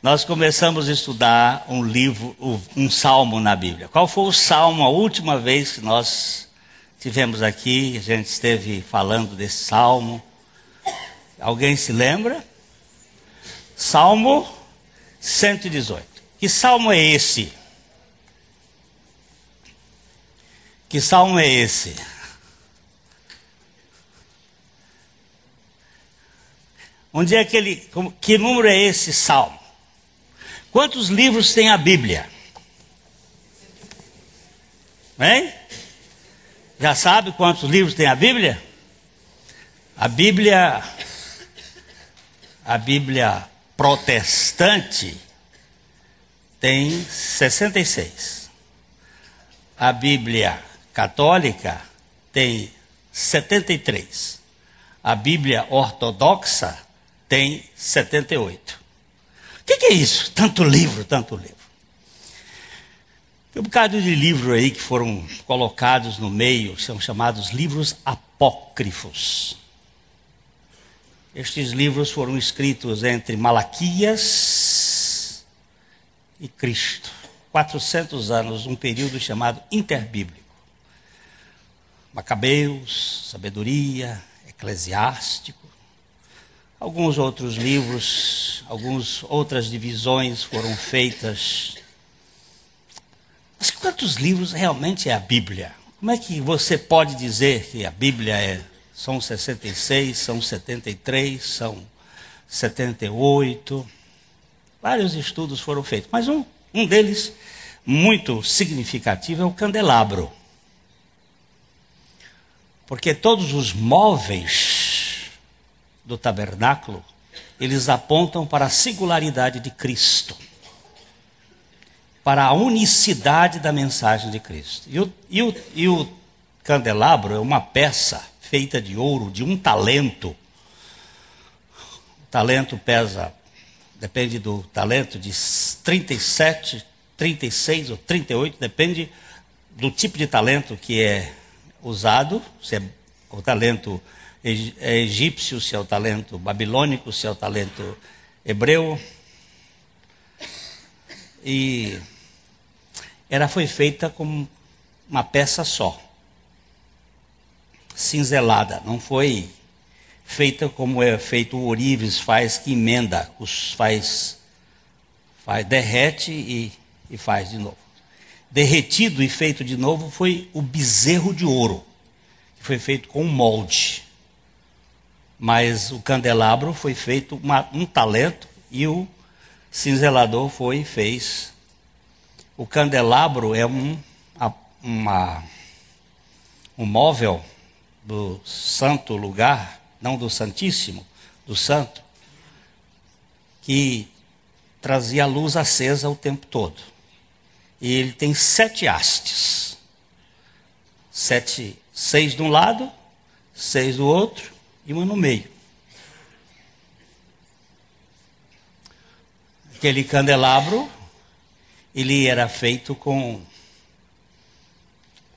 Nós começamos a estudar um livro, um salmo na Bíblia. Qual foi o salmo, a última vez que nós tivemos aqui, a gente esteve falando desse salmo? Alguém se lembra? Salmo 118. Que salmo é esse? Que salmo é esse? Onde é que número é esse salmo? Quantos livros tem a Bíblia? Hein? Já sabe quantos livros tem a Bíblia? A Bíblia protestante tem 66. A Bíblia católica tem 73. A Bíblia ortodoxa tem 78. O que é isso? Tanto livro, tanto livro. Tem um bocado de livro aí que foram colocados no meio, são chamados livros apócrifos. Estes livros foram escritos entre Malaquias e Cristo. 400 anos, um período chamado interbíblico. Macabeus, Sabedoria, Eclesiástico. Alguns outros livros, algumas outras divisões foram feitas. Mas quantos livros realmente é a Bíblia? Como é que você pode dizer que a Bíblia são 66, são 73, são 78? Vários estudos foram feitos, mas um deles, muito significativo, é o candelabro. Porque todos os móveis do tabernáculo, eles apontam para a singularidade de Cristo, para a unicidade da mensagem de Cristo. E o candelabro é uma peça feita de ouro, de um talento. O talento pesa, depende do talento, de 37, 36 ou 38, depende do tipo de talento que é usado, se é o talento egípcio, se é o talento babilônico, se é o talento hebreu. E foi feita como uma peça só, cinzelada, não foi feita como é feito o ourives faz, que emenda, derrete e faz de novo. Derretido e feito de novo foi o bezerro de ouro, que foi feito com um molde. Mas o candelabro foi feito um talento e o cinzelador fez. O candelabro é um móvel do santo lugar, não do santíssimo, do santo, que trazia a luz acesa o tempo todo. E ele tem 7 hastes. 6 de um lado, 6 do outro e uma no meio. Aquele candelabro, ele era feito com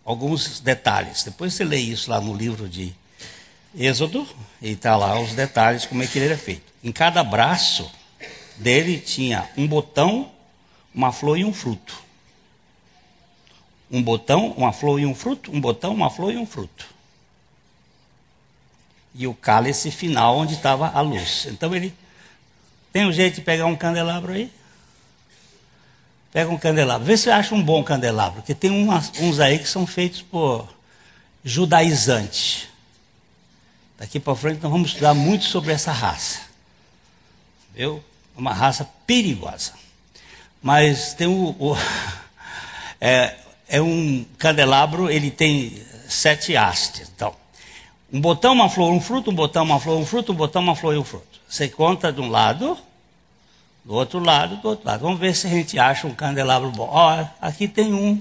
alguns detalhes. Depois você lê isso lá no livro de Êxodo, e está lá os detalhes, como é que ele era feito. Em cada braço dele tinha um botão, uma flor e um fruto. Um botão, uma flor e um fruto, um botão, uma flor e um fruto. E o cálice final onde estava a luz. Então ele tem um jeito de pegar um candelabro aí? Pega um candelabro. Vê se você acha um bom candelabro. Porque tem uns aí que são feitos por judaizantes. Daqui para frente nós vamos estudar muito sobre essa raça. Viu? Uma raça perigosa. Mas tem é um candelabro, ele tem 7 hastes. Então, um botão, uma flor, um fruto, um botão, uma flor, um fruto, um botão, uma flor e um fruto. Você conta de um lado, do outro lado, do outro lado. Vamos ver se a gente acha um candelabro bom. Ó, aqui tem um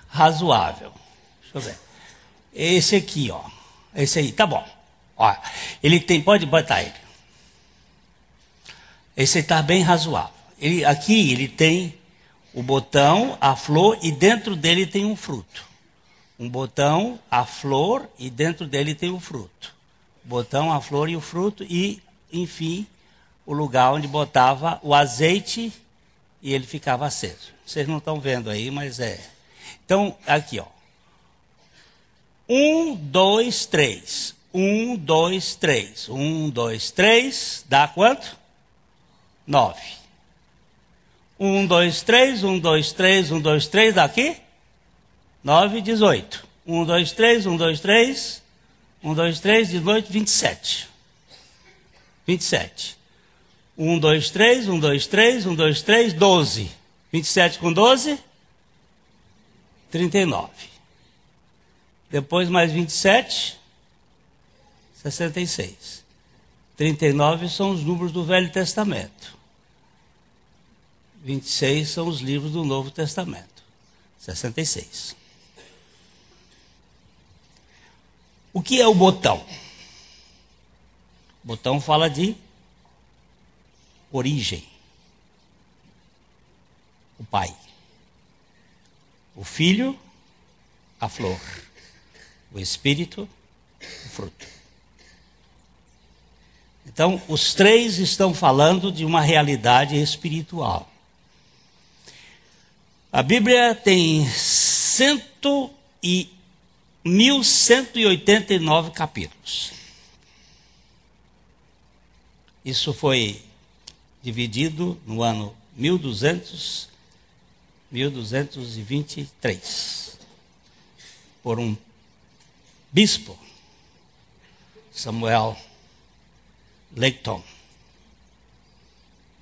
razoável. Deixa eu ver. Esse aqui, ó. Esse aí, tá bom. Ó, ele tem, pode botar ele. Esse está bem razoável. Aqui ele tem o botão, a flor e dentro dele tem um fruto. Um botão, a flor e dentro dele tem o fruto. O botão, a flor e o fruto e, enfim, o lugar onde botava o azeite e ele ficava aceso. Vocês não estão vendo aí, mas é. Então, aqui, ó. 1, 2, 3. 1, 2, 3. 1, 2, 3. Dá quanto? 9. 1, 2, 3. 1, 2, 3. 1, 2, 3. Dá aqui? 9, 18. 1, 2, 3. 1, 2, 3. 1, 2, 3. 18, 27. 27. 1, 2, 3. 1, 2, 3. 1, 2, 3. 12. 27 com 12. 39. Depois mais 27. 66. 39 são os números do Velho Testamento. 26 são os livros do Novo Testamento. 66. O que é o botão? O botão fala de origem. O pai. O filho, a flor. O espírito, o fruto. Então, os três estão falando de uma realidade espiritual. A Bíblia tem 1.189 capítulos. Isso foi dividido no ano 1223 por um bispo, Samuel Leighton,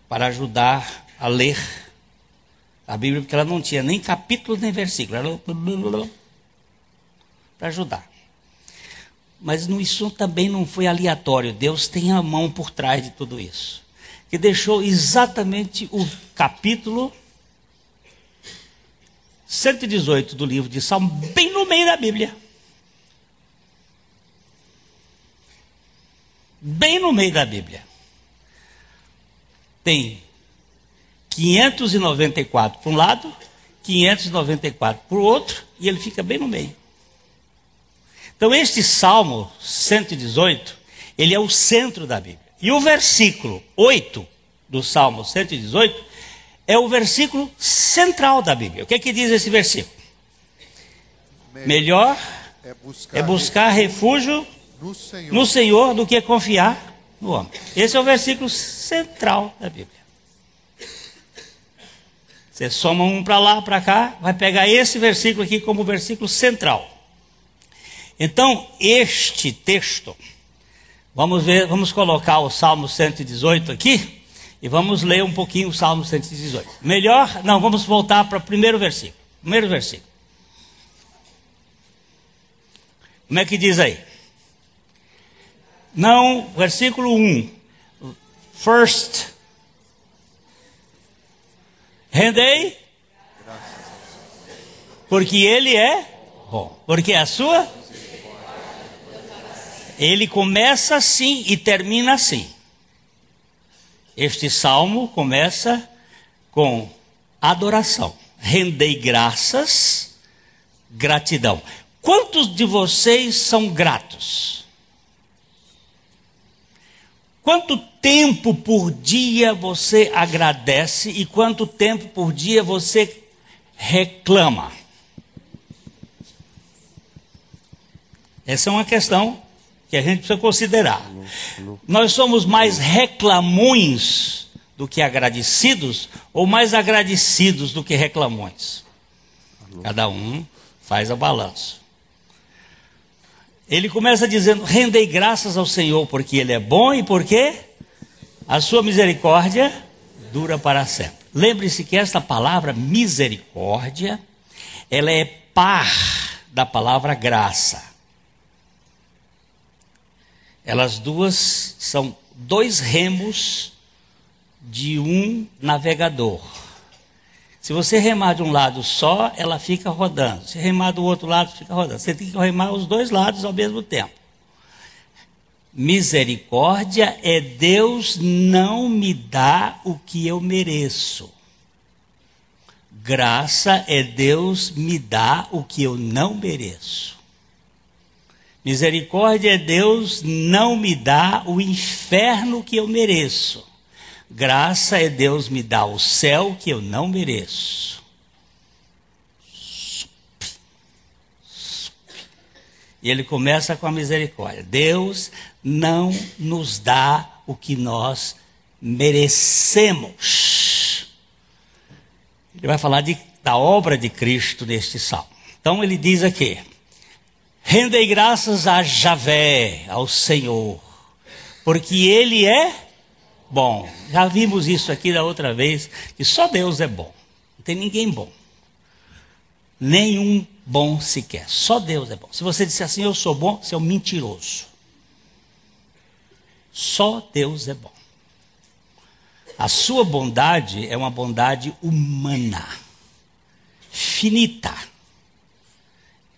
para ajudar a ler a Bíblia, porque ela não tinha nem capítulo nem versículo, era para ajudar. Mas isso também não foi aleatório, Deus tem a mão por trás de tudo isso, que deixou exatamente o capítulo 118 do livro de Salmo bem no meio da Bíblia. Bem no meio da Bíblia. Tem 594 para um lado, 594 para o outro, e ele fica bem no meio. Então este Salmo 118, ele é o centro da Bíblia. E o versículo 8 do Salmo 118 é o versículo central da Bíblia. O que é que diz esse versículo? Melhor é buscar refúgio no Senhor do que confiar no homem. Esse é o versículo central da Bíblia. Você soma um para lá, para cá, vai pegar esse versículo aqui como versículo central. Então, este texto, vamos colocar o Salmo 118 aqui, e vamos ler um pouquinho o Salmo 118. Vamos voltar para o primeiro versículo. Primeiro versículo. Como é que diz aí? Não, versículo 1. First. Rendei. Porque ele é bom. Porque a sua. Ele começa assim e termina assim. Este salmo começa com adoração. Rendei graças, gratidão. Quantos de vocês são gratos? Quanto tempo por dia você agradece e quanto tempo por dia você reclama? Essa é uma questão que a gente precisa considerar. Nós somos mais reclamões do que agradecidos ou mais agradecidos do que reclamões? Cada um faz o balanço. Ele começa dizendo, rendei graças ao Senhor porque Ele é bom e porque a sua misericórdia dura para sempre. Lembre-se que esta palavra misericórdia, ela é par da palavra graça. Elas duas são dois remos de um navegador. Se você remar de um lado só, ela fica rodando. Se remar do outro lado, fica rodando. Você tem que remar os dois lados ao mesmo tempo. Misericórdia é Deus não me dá o que eu mereço. Graça é Deus me dá o que eu não mereço. Misericórdia é Deus não me dá o inferno que eu mereço. Graça é Deus me dar o céu que eu não mereço. E ele começa com a misericórdia. Deus não nos dá o que nós merecemos. Ele vai falar da obra de Cristo neste salmo. Então ele diz aqui: rendei graças a Javé, ao Senhor, porque Ele é bom. Já vimos isso aqui da outra vez, que só Deus é bom. Não tem ninguém bom. Nenhum bom sequer. Só Deus é bom. Se você disser assim, eu sou bom, você é um mentiroso. Só Deus é bom. A sua bondade é uma bondade humana, finita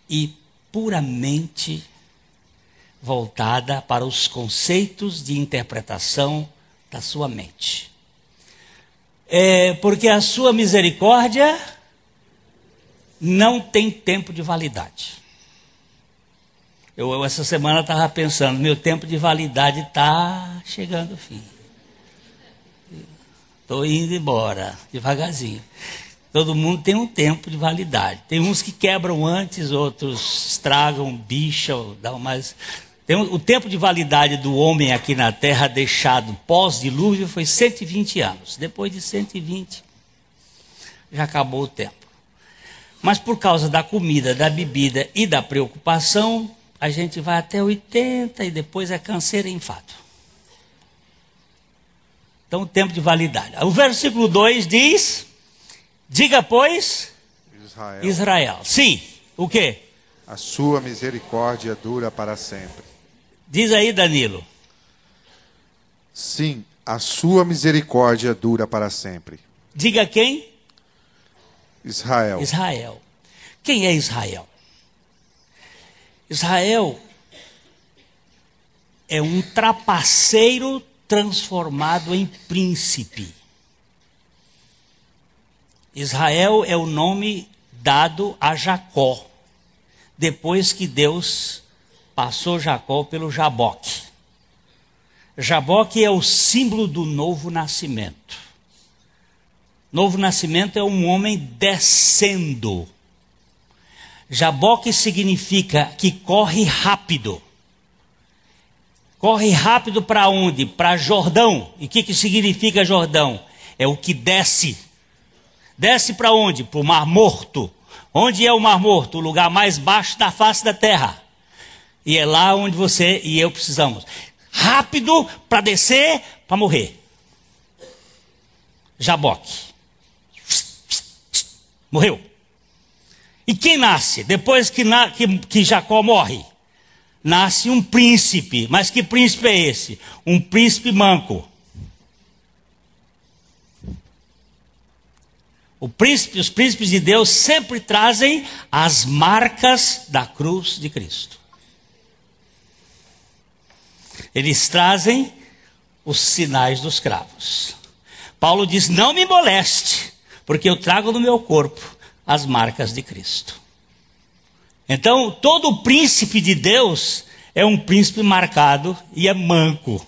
e puramente voltada para os conceitos de interpretação da sua mente. Porque a sua misericórdia não tem tempo de validade. Eu essa semana estava pensando, meu tempo de validade está chegando ao fim. Estou indo embora, devagarzinho. Todo mundo tem um tempo de validade. Tem uns que quebram antes, outros estragam, bicham, dão mais. O tempo de validade do homem aqui na terra deixado pós-dilúvio foi 120 anos. Depois de 120, já acabou o tempo. Mas por causa da comida, da bebida e da preocupação, a gente vai até 80 e depois é câncer e infarto. Então o tempo de validade. O versículo 2 diz, diga pois, Israel. Sim, o quê? A sua misericórdia dura para sempre. Diz aí, Danilo. Sim, a sua misericórdia dura para sempre. Diga quem? Israel. Israel. Quem é Israel? Israel é um trapaceiro transformado em príncipe. Israel é o nome dado a Jacó, depois que Deus passou Jacó pelo Jaboque. Jaboque é o símbolo do novo nascimento. Novo nascimento é um homem descendo. Jaboque significa que corre rápido. Corre rápido para onde? Para Jordão. E o que significa Jordão? É o que desce. Desce para onde? Para o Mar Morto. Onde é o Mar Morto? O lugar mais baixo da face da terra. E é lá onde você e eu precisamos. Rápido para descer, para morrer. Jaboque. Morreu. E quem nasce? Depois que Jacó morre, nasce um príncipe. Mas que príncipe é esse? Um príncipe manco. Os príncipes de Deus sempre trazem as marcas da cruz de Cristo. Eles trazem os sinais dos cravos. Paulo diz, não me moleste, porque eu trago no meu corpo as marcas de Cristo. Então, todo príncipe de Deus é um príncipe marcado e é manco.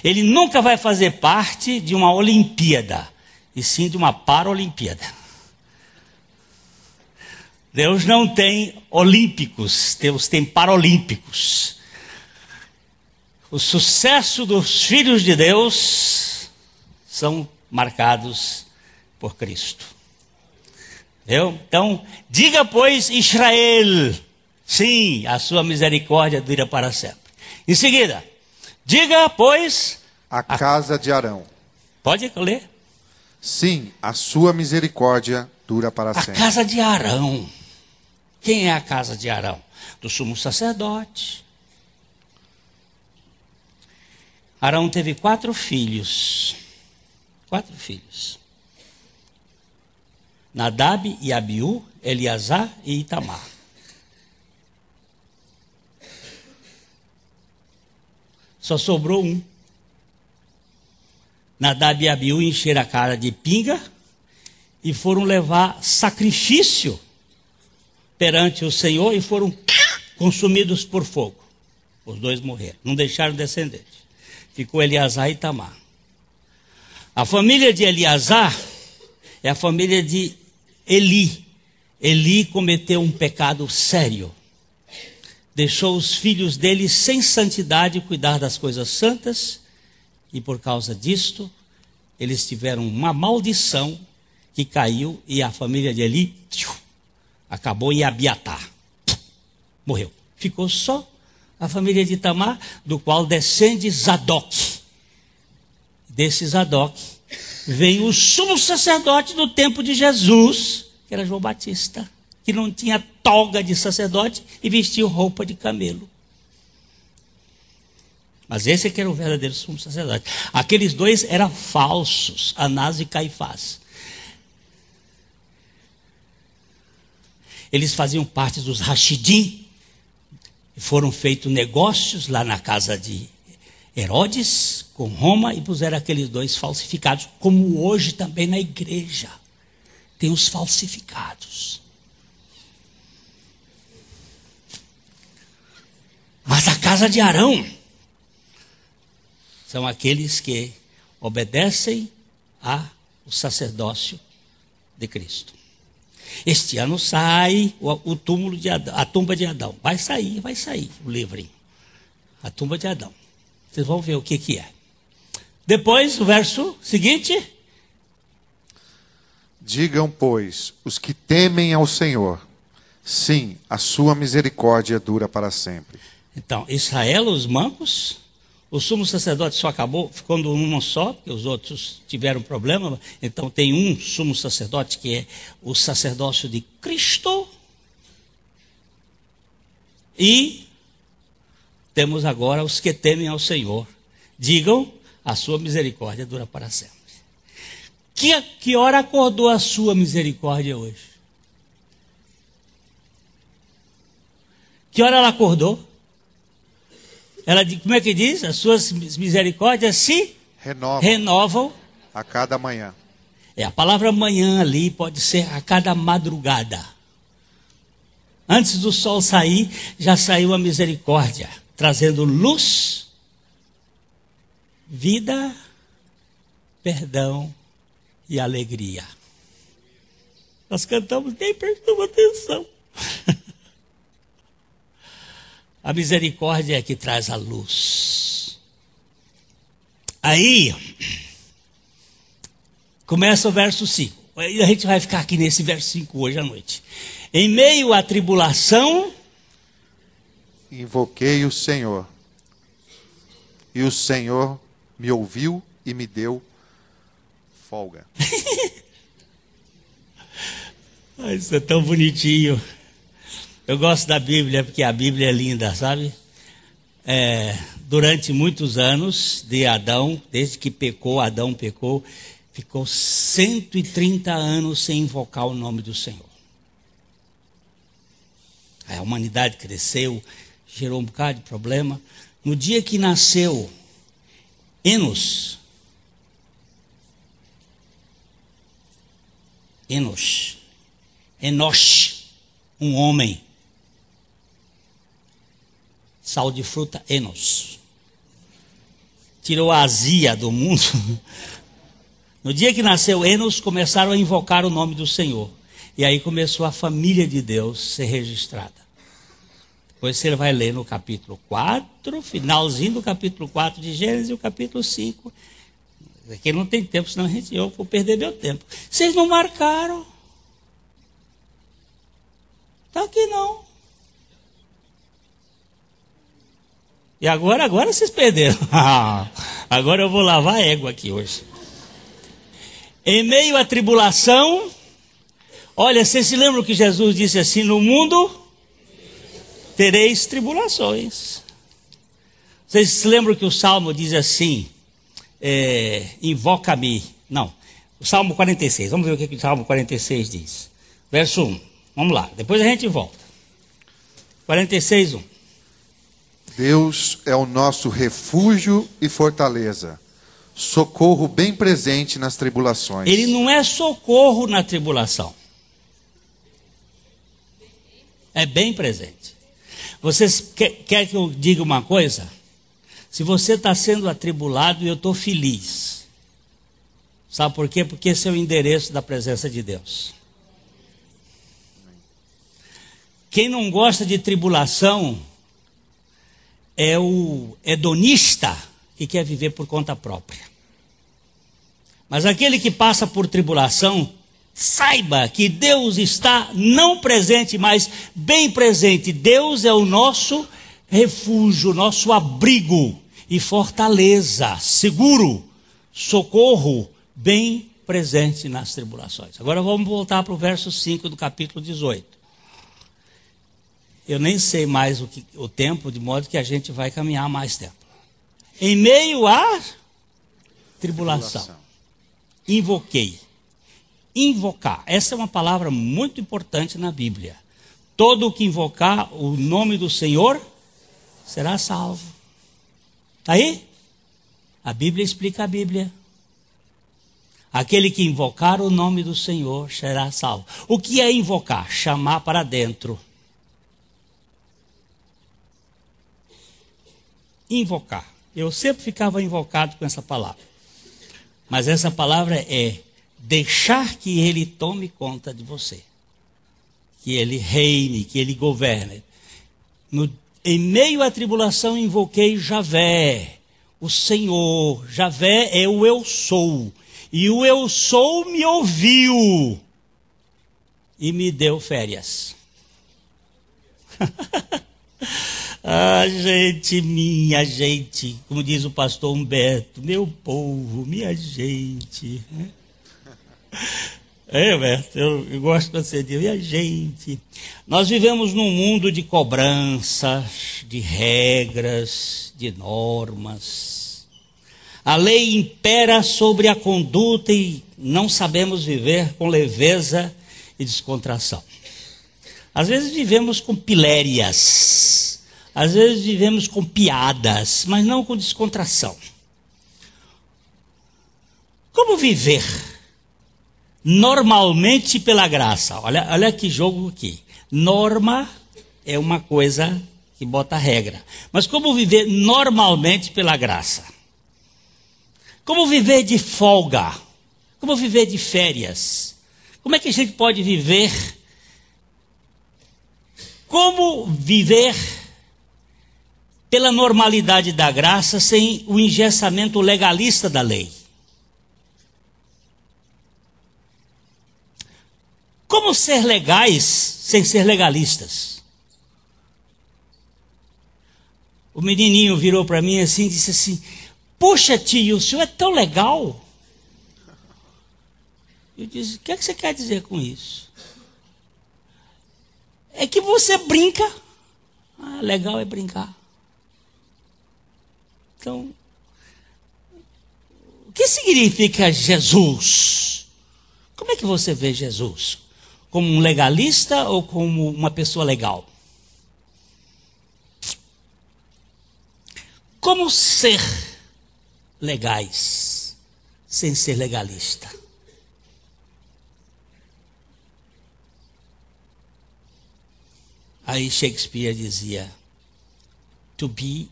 Ele nunca vai fazer parte de uma Olimpíada, e sim de uma Paralimpíada. Deus não tem olímpicos, Deus tem paralímpicos. O sucesso dos filhos de Deus são marcados por Cristo. Entendeu? Então, diga pois Israel, sim, a sua misericórdia dura para sempre. Em seguida, diga pois a casa de Arão. Pode ler? Sim, a sua misericórdia dura para sempre. A casa de Arão. Quem é a casa de Arão? Do sumo sacerdote. Arão teve 4 filhos. 4 filhos. Nadab e Abiú, Eleazar e Itamar. Só sobrou um. Nadab e Abiú encheram a cara de pinga e foram levar sacrifício perante o Senhor e foram consumidos por fogo. Os 2 morreram, não deixaram descendente. Ficou Eleazar e Itamar. A família de Eleazar é a família de Eli. Eli cometeu um pecado sério. Deixou os filhos dele sem santidade cuidar das coisas santas, e por causa disto, eles tiveram uma maldição que caiu, e a família de Eli acabou em Abiatar. Morreu. Ficou só a família de Tamar, do qual descende Zadok. Desse Zadok vem o sumo sacerdote do tempo de Jesus, que era João Batista, que não tinha toga de sacerdote e vestia roupa de camelo. Mas esse é que era o verdadeiro sumo sacerdote. Aqueles dois eram falsos, Anás e Caifás. Eles faziam parte dos Rachidim, foram feitos negócios lá na casa de Herodes com Roma e puseram aqueles dois falsificados, como hoje também na igreja tem os falsificados. Mas a casa de Arão são aqueles que obedecem ao sacerdócio de Cristo. Este ano sai o túmulo de Adão, a tumba de Adão. Vai sair o livrinho. A tumba de Adão. Vocês vão ver o que é. Depois, o verso seguinte. Digam, pois, os que temem ao Senhor, sim, a sua misericórdia dura para sempre. Então, Israel, os mancos, o sumo sacerdote só acabou ficando uma só, porque os outros tiveram problema. Então tem um sumo sacerdote que é o sacerdócio de Cristo. E temos agora os que temem ao Senhor. Digam, a sua misericórdia dura para sempre. Que hora acordou a sua misericórdia hoje? Que hora ela acordou? Ela, como é que diz? As suas misericórdias se renovam a cada manhã. A palavra manhã ali pode ser a cada madrugada. Antes do sol sair, já saiu a misericórdia, trazendo luz, vida, perdão e alegria. Nós cantamos, nem prestou atenção. A misericórdia é que traz a luz. Aí, começa o verso 5. A gente vai ficar aqui nesse verso 5 hoje à noite. Em meio à tribulação, invoquei o Senhor, e o Senhor me ouviu e me deu folga. Isso é tão bonitinho. Eu gosto da Bíblia porque a Bíblia é linda, sabe? Durante muitos anos de Adão, desde que Adão pecou, ficou 130 anos sem invocar o nome do Senhor. A humanidade cresceu, gerou um bocado de problema. No dia que nasceu Enosh, um homem, sal de fruta Enosh, tirou a azia do mundo. No dia que nasceu Enosh, começaram a invocar o nome do Senhor. E aí começou a família de Deus ser registrada. Depois você vai ler no capítulo 4, finalzinho do capítulo 4 de Gênesis e o capítulo 5. Aqui não tem tempo, senão eu vou perder meu tempo. Vocês não marcaram. Está aqui não. E agora vocês perderam. Agora eu vou lavar a égua aqui hoje. Em meio à tribulação, olha, vocês se lembram que Jesus disse assim: no mundo tereis tribulações. Vocês se lembram que o Salmo diz assim, invoca-me. Não, o Salmo 46, vamos ver o que o Salmo 46 diz. Verso 1, vamos lá, depois a gente volta. 46, 1. Deus é o nosso refúgio e fortaleza, socorro bem presente nas tribulações. Ele não é socorro na tribulação. É bem presente. Vocês quer que eu diga uma coisa? Se você está sendo atribulado, eu estou feliz. Sabe por quê? Porque esse é o endereço da presença de Deus. Quem não gosta de tribulação é o hedonista que quer viver por conta própria. Mas aquele que passa por tribulação, saiba que Deus está não presente, mas bem presente. Deus é o nosso refúgio, nosso abrigo e fortaleza, seguro, socorro, bem presente nas tribulações. Agora vamos voltar para o verso 5 do capítulo 18. Eu nem sei mais o tempo, de modo que a gente vai caminhar mais tempo. Em meio à tribulação, invoquei. Invocar, essa é uma palavra muito importante na Bíblia. Todo o que invocar o nome do Senhor será salvo. Está aí? A Bíblia explica a Bíblia. Aquele que invocar o nome do Senhor será salvo. O que é invocar? Chamar para dentro. Invocar. Eu sempre ficava invocado com essa palavra. Mas essa palavra é deixar que Ele tome conta de você. Que Ele reine, que Ele governe. Em meio à tribulação invoquei Javé, o Senhor. Javé é o eu sou. E o eu sou me ouviu e me deu férias. Ah, gente, minha gente, como diz o pastor Humberto, meu povo, minha gente. É, Humberto, eu gosto quando você diz, minha gente. Nós vivemos num mundo de cobranças, de regras, de normas. A lei impera sobre a conduta e não sabemos viver com leveza e descontração. Às vezes vivemos com pilérias. Às vezes vivemos com piadas, mas não com descontração. Como viver normalmente pela graça? Olha que jogo aqui. Norma é uma coisa que bota regra. Mas como viver normalmente pela graça? Como viver de folga? Como viver de férias? Como é que a gente pode viver? Como viver pela normalidade da graça, sem o engessamento legalista da lei? Como ser legais sem ser legalistas? O menininho virou para mim assim e disse assim, poxa tio, o senhor é tão legal. Eu disse, o que é que você quer dizer com isso? É que você brinca. Ah, legal é brincar. Então, o que significa Jesus? Como é que você vê Jesus? Como um legalista ou como uma pessoa legal? Como ser legais sem ser legalista? Aí Shakespeare dizia, to be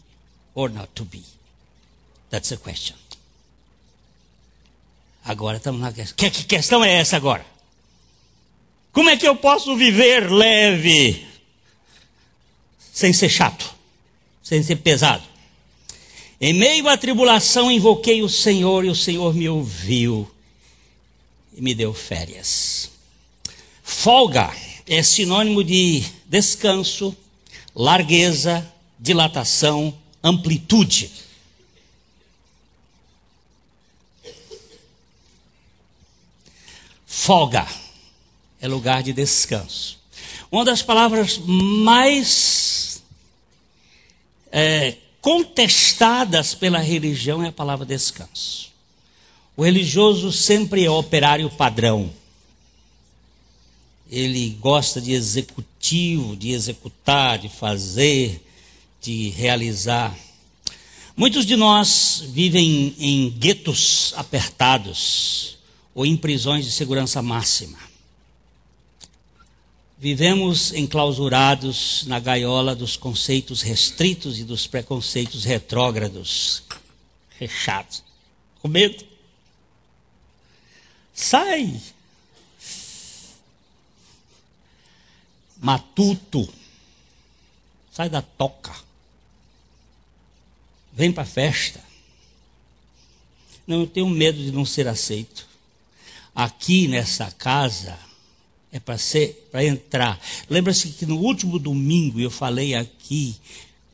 or not to be? That's a question. Agora estamos na questão. Que questão é essa agora? Como é que eu posso viver leve, sem ser chato, sem ser pesado? Em meio à tribulação invoquei o Senhor e o Senhor me ouviu e me deu férias. Folga é sinônimo de descanso, largueza, dilatação, amplitude. Folga é lugar de descanso. Uma das palavras mais contestadas pela religião é a palavra descanso. O religioso sempre é operário padrão. Ele gosta de executivo, de executar, de fazer, de realizar. Muitos de nós vivem em guetos apertados ou em prisões de segurança máxima. Vivemos enclausurados na gaiola dos conceitos restritos e dos preconceitos retrógrados, fechados, com medo. sai. Matuto, sai da toca. Vem para a festa. Não, eu tenho medo de não ser aceito. Aqui nessa casa é para entrar. Lembra-se que no último domingo eu falei aqui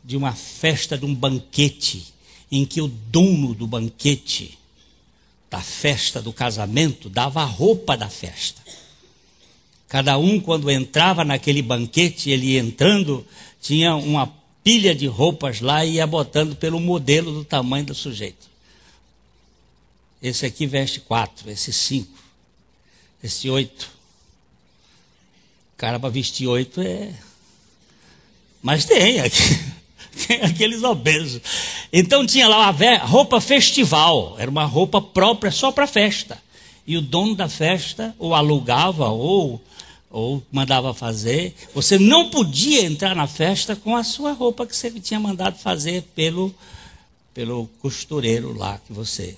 de uma festa, de um banquete, em que o dono do banquete, da festa do casamento, dava a roupa da festa. Cada um, quando entrava naquele banquete, ele entrando, tinha uma pilha de roupas lá e ia botando pelo modelo do tamanho do sujeito. Esse aqui veste 4, esse 5, esse 8. Cara, para vestir 8 é... Mas tem aqueles obesos. Então tinha lá a roupa festival, era uma roupa própria só para festa. E o dono da festa ou alugava ou mandava fazer. Você não podia entrar na festa com a sua roupa que você tinha mandado fazer pelo costureiro lá que você...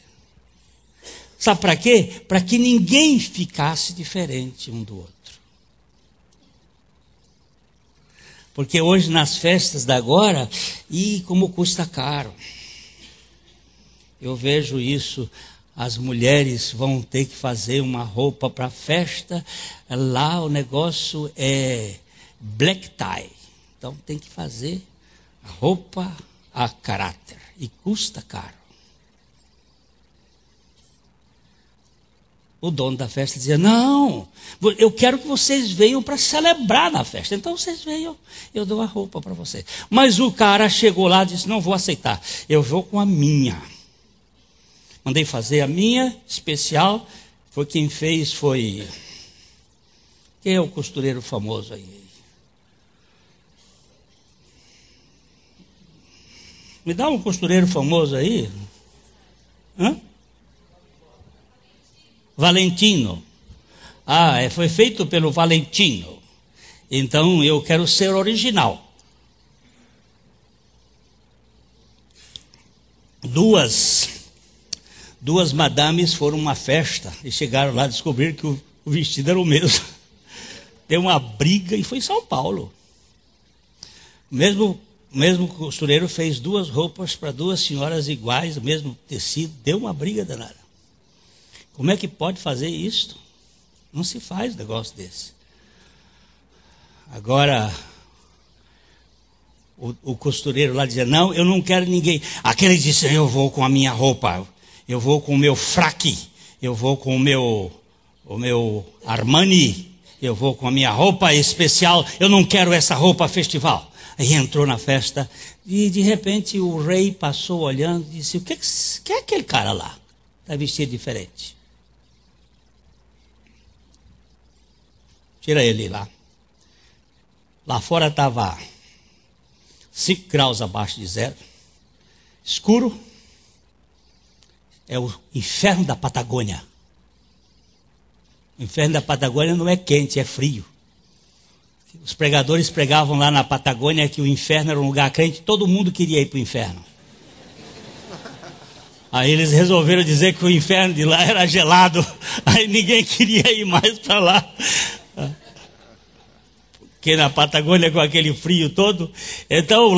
Sabe para quê? Para que ninguém ficasse diferente um do outro. Porque hoje nas festas da agora, como custa caro. Eu vejo isso, as mulheres vão ter que fazer uma roupa para festa, lá o negócio é black tie. Então tem que fazer a roupa a caráter e custa caro. O dono da festa dizia, não, eu quero que vocês venham para celebrar na festa. Então vocês venham, eu dou a roupa para vocês. Mas o cara chegou lá e disse, não vou aceitar, eu vou com a minha. Mandei fazer a minha, especial. Foi quem fez, foi... Quem é o costureiro famoso aí? Me dá um costureiro famoso aí. Hã? Valentino. Foi feito pelo Valentino. Então eu quero ser original. Duas madames foram a uma festa e chegaram lá e descobriram que o vestido era o mesmo. Deu uma briga e foi em São Paulo. O mesmo costureiro fez 2 roupas para 2 senhoras iguais, o mesmo tecido, deu uma briga danada. Como é que pode fazer isso? Não se faz um negócio desse. Agora, o costureiro lá dizia, não, eu não quero ninguém. Aquele disse, eu vou com a minha roupa, eu vou com o meu fraque, eu vou com o meu Armani, eu vou com a minha roupa especial, eu não quero essa roupa festival. Aí entrou na festa e de repente o rei passou olhando e disse, o que é aquele cara lá? Está vestido diferente. Tira ele lá. Lá fora estava 5 graus abaixo de zero. Escuro. É o inferno da Patagônia. O inferno da Patagônia não é quente, é frio. Os pregadores pregavam lá na Patagônia que o inferno era um lugar quente, todo mundo queria ir para o inferno. Aí eles resolveram dizer que o inferno de lá era gelado, aí ninguém queria ir mais para lá. Porque na Patagônia com aquele frio todo, então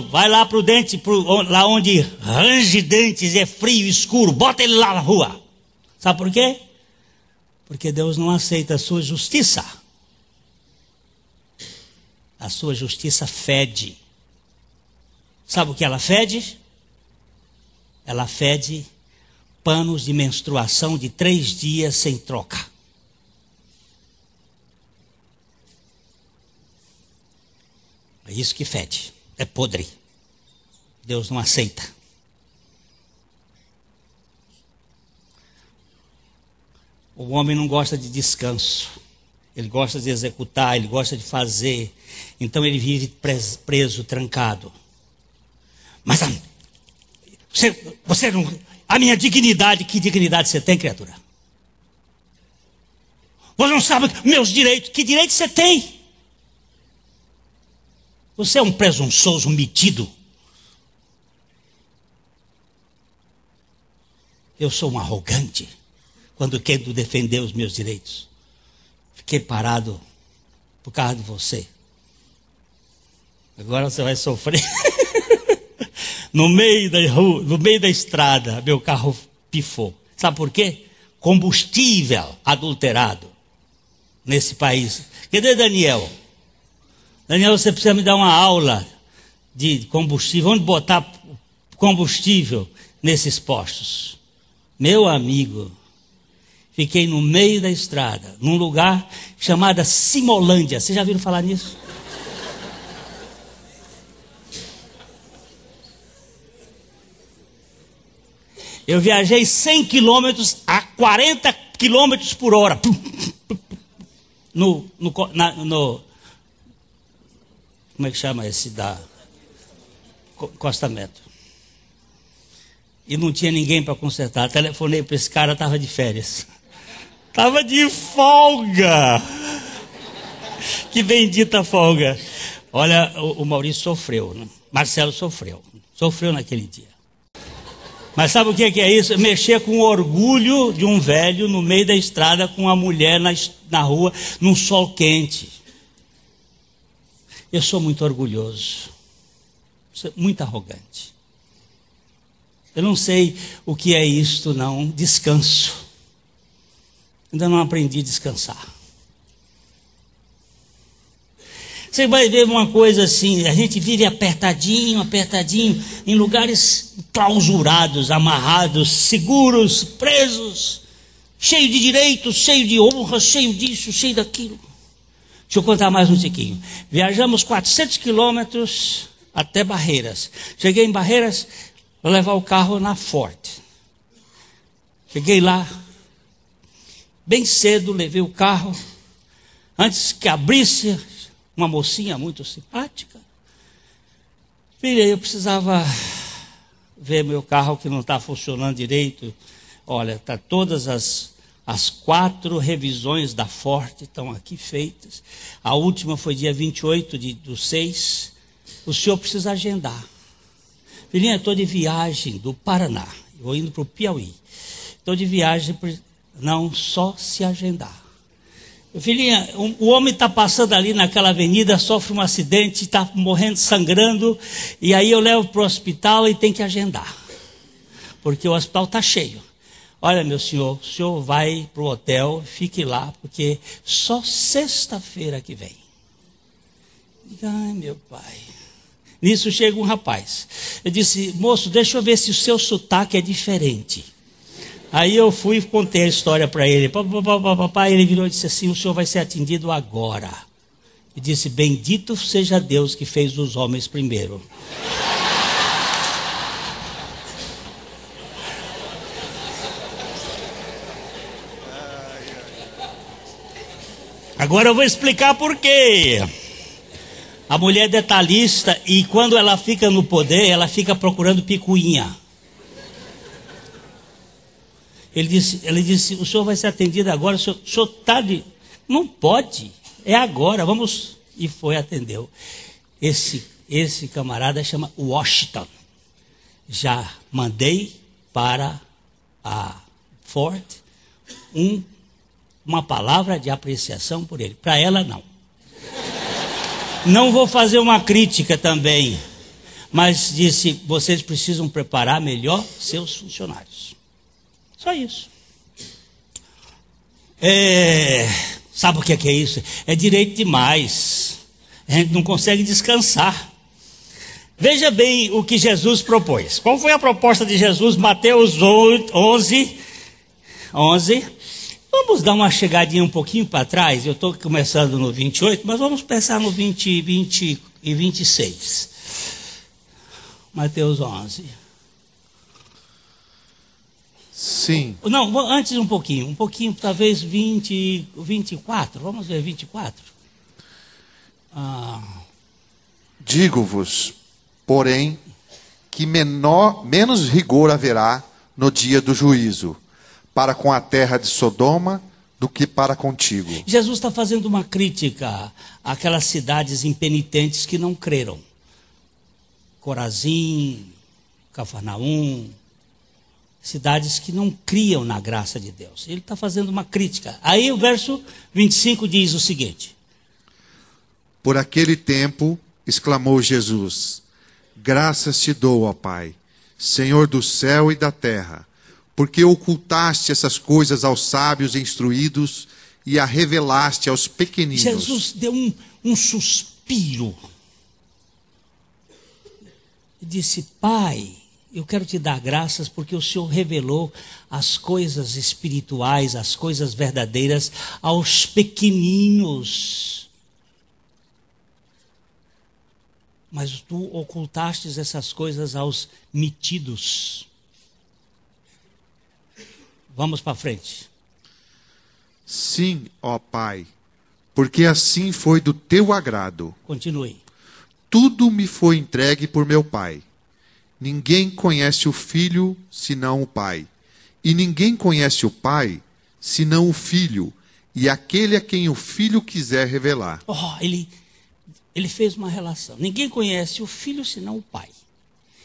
vai lá para o dente, lá onde range dentes, é frio, escuro, bota ele lá na rua. Sabe por quê? Porque Deus não aceita a sua justiça. A sua justiça fede. Sabe o que ela fede? Ela fede panos de menstruação de 3 dias sem troca. É isso que fede. É podre. Deus não aceita. O homem não gosta de descanso. Ele gosta de executar, ele gosta de fazer. Então ele vive preso, trancado. Mas você não... A minha dignidade, que dignidade você tem, criatura? Você não sabe meus direitos, que direitos você tem? Você é um presunçoso, um metido. Eu sou um arrogante. quando quero defender os meus direitos. Fiquei parado por causa de você. Agora você vai sofrer. No meio da rua, no meio da estrada, meu carro pifou. Sabe por quê? Combustível adulterado nesse país. Cadê Daniel? Daniel, você precisa me dar uma aula de combustível. Onde botar combustível nesses postos? Meu amigo, fiquei no meio da estrada, num lugar chamado Simolândia. Vocês já viram falar nisso? Eu viajei 100 quilômetros a 40 quilômetros por hora. No como é que chama esse acostamento? E não tinha ninguém para consertar. Telefonei para esse cara, estava de férias. Estava de folga. Que bendita folga. Olha, o Maurício sofreu, né? Marcelo sofreu. Sofreu naquele dia. Mas sabe o que é isso? Mexer com o orgulho de um velho no meio da estrada com uma mulher na rua, num sol quente. Eu sou muito orgulhoso. Sou muito arrogante. Eu não sei o que é isto, não. Descanso. Ainda não aprendi a descansar. Você vai ver uma coisa assim, a gente vive apertadinho, apertadinho, em lugares clausurados, amarrados, seguros, presos, cheio de direitos, cheio de honra, cheio disso, cheio daquilo. Deixa eu contar mais um tiquinho. Viajamos 400 quilômetros até Barreiras. Cheguei em Barreiras, vou levar o carro na Ford. Cheguei lá, bem cedo, levei o carro, antes que abrisse, uma mocinha muito simpática. Filha, eu precisava ver meu carro que não está funcionando direito. Olha, tá todas as 4 revisões da Ford estão aqui feitas. A última foi dia 28/6. O senhor precisa agendar. Filhinha, eu estou de viagem do Paraná. Vou indo para o Piauí. Estou de viagem, não, só se agendar. Filhinha, o homem está passando ali naquela avenida, sofre um acidente, está morrendo, sangrando, e aí eu levo para o hospital e tem que agendar, porque o hospital está cheio. Olha, meu senhor, o senhor vai para o hotel, fique lá, porque só sexta-feira que vem. Ai, meu pai. Nisso chega um rapaz. Eu disse, moço, deixa eu ver se o seu sotaque é diferente. Aí eu fui e contei a história para ele. Papai, ele virou e disse assim, o senhor vai ser atendido agora. E disse, bendito seja Deus que fez os homens primeiro. Agora eu vou explicar por quê. A mulher é detalhista e quando ela fica no poder, ela fica procurando picuinha. Ele disse, o senhor vai ser atendido agora, o senhor está de... Não pode, é agora, vamos... E foi, atendeu. Esse camarada chama Washington. Já mandei para a Ford uma palavra de apreciação por ele. Para ela, não. Não vou fazer uma crítica também, mas disse, vocês precisam preparar melhor seus funcionários. Só isso. Sabe o que é isso? É direito demais. A gente não consegue descansar. Veja bem o que Jesus propôs. Qual foi a proposta de Jesus? Mateus 11. Vamos dar uma chegadinha um pouquinho para trás. Eu estou começando no 28, mas vamos pensar no 20 e 26. Mateus 11. Sim. Não, antes um pouquinho, talvez 24, vamos ver 24. Digo-vos, porém, que menos rigor haverá no dia do juízo, para com a terra de Sodoma, do que para contigo. Jesus está fazendo uma crítica àquelas cidades impenitentes que não creram. Corazim, Cafarnaum, cidades que não criam na graça de Deus. Ele está fazendo uma crítica. Aí o verso 25 diz o seguinte: Por aquele tempo, exclamou Jesus, graças te dou, ó Pai, Senhor do céu e da terra, porque ocultaste essas coisas aos sábios e instruídos e a revelaste aos pequeninos. Jesus deu um suspiro e disse: Pai, eu quero te dar graças porque o Senhor revelou as coisas espirituais, as coisas verdadeiras aos pequeninos. Mas tu ocultastes essas coisas aos metidos. Vamos para frente. Sim, ó Pai, porque assim foi do teu agrado. Continue. Tudo me foi entregue por meu Pai. Ninguém conhece o Filho, senão o Pai. E ninguém conhece o Pai, senão o Filho, e aquele a quem o Filho quiser revelar. Ele fez uma relação. Ninguém conhece o Filho, senão o Pai.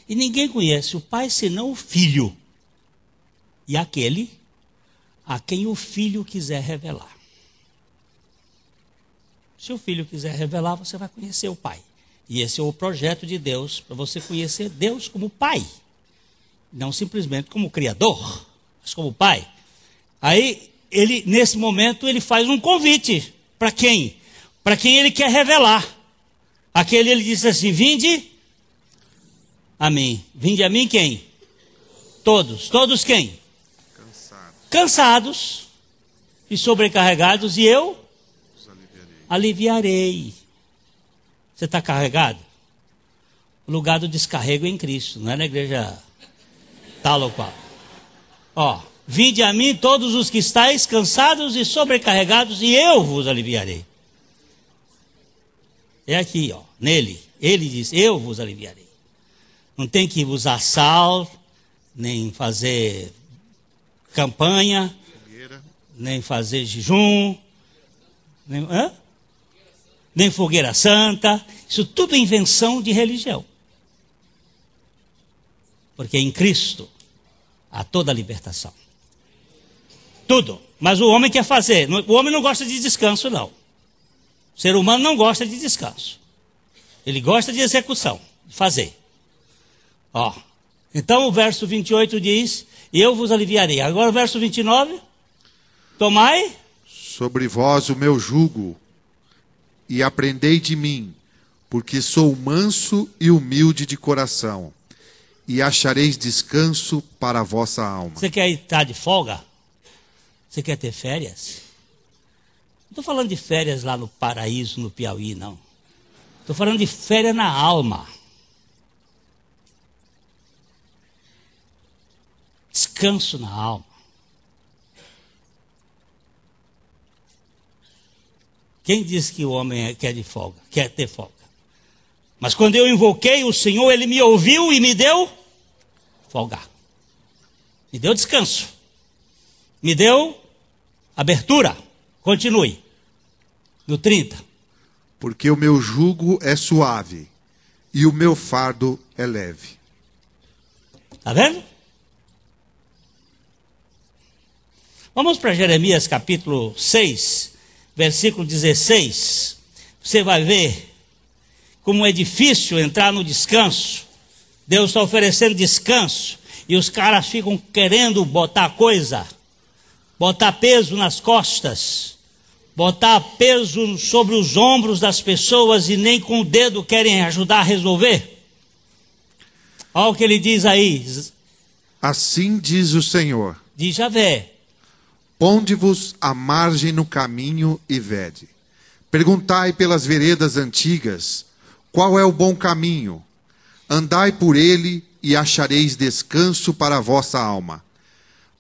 E ninguém conhece o Pai, senão o Filho. E aquele a quem o Filho quiser revelar. Se o Filho quiser revelar, você vai conhecer o Pai. E esse é o projeto de Deus, para você conhecer Deus como Pai. Não simplesmente como Criador, mas como Pai. Aí, nesse momento, ele faz um convite. Para quem? Para quem ele quer revelar. Aquele ele disse assim: vinde a mim. Vinde a mim quem? Todos. Todos quem? Cansados e sobrecarregados, e eu os aliviarei. Você está carregado? O lugar do descarrego é em Cristo, não é na igreja tal ou qual. Vinde a mim todos os que estáis cansados e sobrecarregados, e eu vos aliviarei. É aqui, nele. Ele diz: eu vos aliviarei. Não tem que usar sal, nem fazer campanha, nem fazer jejum, nem fogueira santa. Isso tudo é invenção de religião. Porque em Cristo há toda a libertação. Tudo. Mas o homem quer fazer. O homem não gosta de descanso, não. O ser humano não gosta de descanso. Ele gosta de execução, de fazer. Então o verso 28 diz: eu vos aliviarei. Agora o verso 29. Tomai sobre vós o meu jugo e aprendei de mim, porque sou manso e humilde de coração, e achareis descanso para a vossa alma. Você quer estar de folga? Você quer ter férias? Não estou falando de férias lá no paraíso, no Piauí, não. Estou falando de férias na alma. Descanso na alma. Quem disse que o homem quer de folga? Quer ter folga. Mas quando eu invoquei o Senhor, Ele me ouviu e me deu folga. Me deu descanso. Me deu abertura. Continue. No 30. Porque o meu jugo é suave e o meu fardo é leve. Está vendo? Vamos para Jeremias capítulo 6, versículo 16. Você vai ver como é difícil entrar no descanso. Deus está oferecendo descanso e os caras ficam querendo botar coisa, botar peso nas costas, botar peso sobre os ombros das pessoas e nem com o dedo querem ajudar a resolver. Olha o que ele diz aí. Assim diz o Senhor. Diz Javé: ponde-vos à margem no caminho e vede. Perguntai pelas veredas antigas, qual é o bom caminho? Andai por ele e achareis descanso para a vossa alma.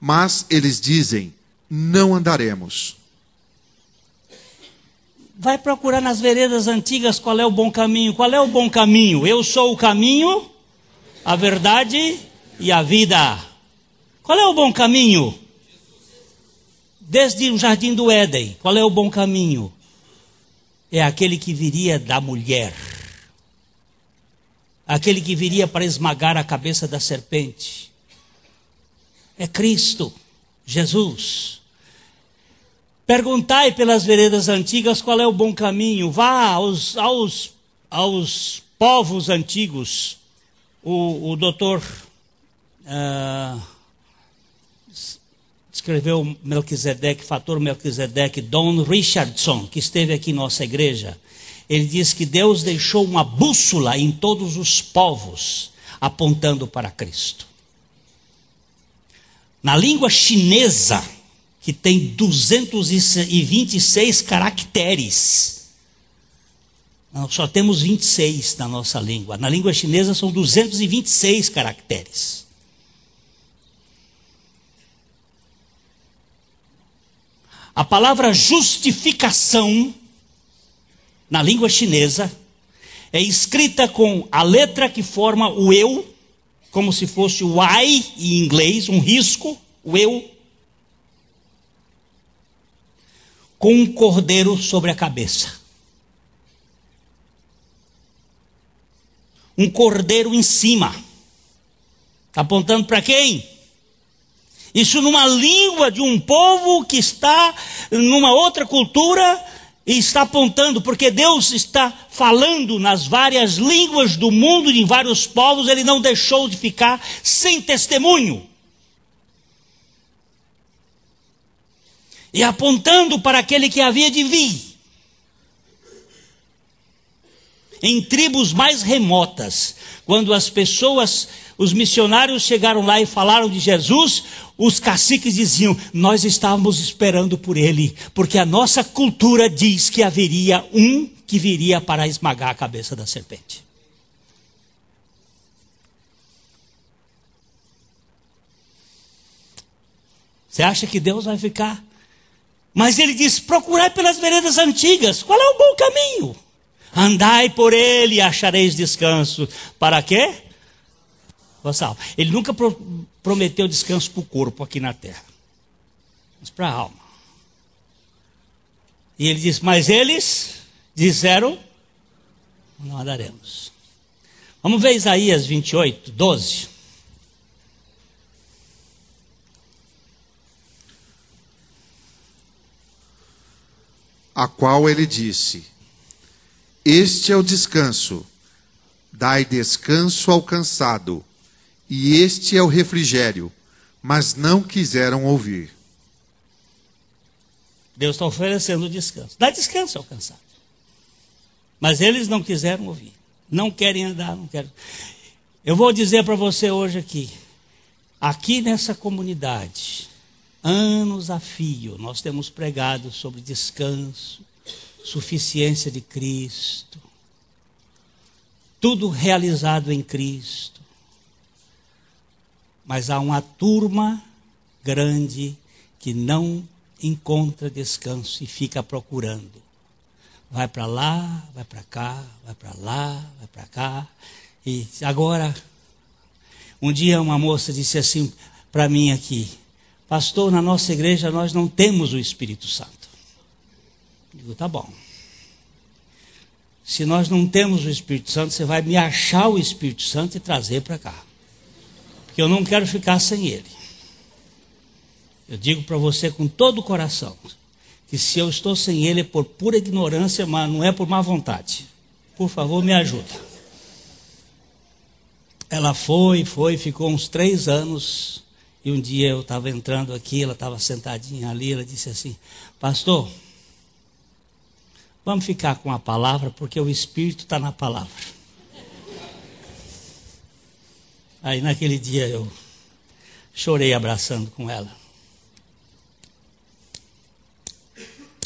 Mas eles dizem: não andaremos. Vai procurar nas veredas antigas qual é o bom caminho. Qual é o bom caminho? Eu sou o caminho, a verdade e a vida. Qual é o bom caminho? Desde o jardim do Éden, qual é o bom caminho? É aquele que viria da mulher. Aquele que viria para esmagar a cabeça da serpente. É Cristo, Jesus. Perguntai pelas veredas antigas qual é o bom caminho. Vá aos povos antigos. O doutor escreveu Melquisedeque, fator Melquisedeque, Don Richardson, que esteve aqui em nossa igreja. Ele diz que Deus deixou uma bússola em todos os povos, apontando para Cristo. Na língua chinesa, que tem 226 caracteres, nós só temos 26 na nossa língua. Na língua chinesa são 226 caracteres. A palavra justificação, na língua chinesa, é escrita com a letra que forma o eu, como se fosse o I em inglês, um risco, o eu, com um cordeiro sobre a cabeça. Um cordeiro em cima. Apontando para quem? Isso numa língua de um povo que está numa outra cultura e está apontando, porque Deus está falando nas várias línguas do mundo, em vários povos, Ele não deixou de ficar sem testemunho. E apontando para aquele que havia de vir. Em tribos mais remotas, quando as pessoas, os missionários chegaram lá e falaram de Jesus, os caciques diziam: nós estávamos esperando por ele, porque a nossa cultura diz que haveria um que viria para esmagar a cabeça da serpente. Você acha que Deus vai ficar? Mas ele diz: procurai pelas veredas antigas. Qual é o bom caminho? Andai por ele e achareis descanso. Para quê? Ele nunca prometeu descanso para o corpo aqui na terra, mas para a alma. E ele diz: mas eles disseram: não andaremos. Vamos ver Isaías 28, 12. A qual ele disse: este é o descanso, dai descanso ao cansado, e este é o refrigério, mas não quiseram ouvir. Deus está oferecendo descanso. Dá descanso ao cansado. Mas eles não quiseram ouvir. Não querem andar, não querem. Eu vou dizer para você hoje aqui nessa comunidade, anos a fio, nós temos pregado sobre descanso, suficiência de Cristo, tudo realizado em Cristo. Mas há uma turma grande que não encontra descanso e fica procurando. Vai para lá, vai para cá, vai para lá, vai para cá. E agora, um dia uma moça disse assim para mim aqui: pastor, na nossa igreja nós não temos o Espírito Santo. Eu digo: tá bom. Se nós não temos o Espírito Santo, você vai me achar o Espírito Santo e trazer para cá. Porque eu não quero ficar sem ele. Eu digo para você com todo o coração, que se eu estou sem ele é por pura ignorância, mas não é por má vontade. Por favor, me ajuda. Ela ficou uns 3 anos, e um dia eu estava entrando aqui, ela estava sentadinha ali, ela disse assim: pastor, vamos ficar com a palavra, porque o Espírito está na palavra. Aí naquele dia eu chorei abraçando com ela.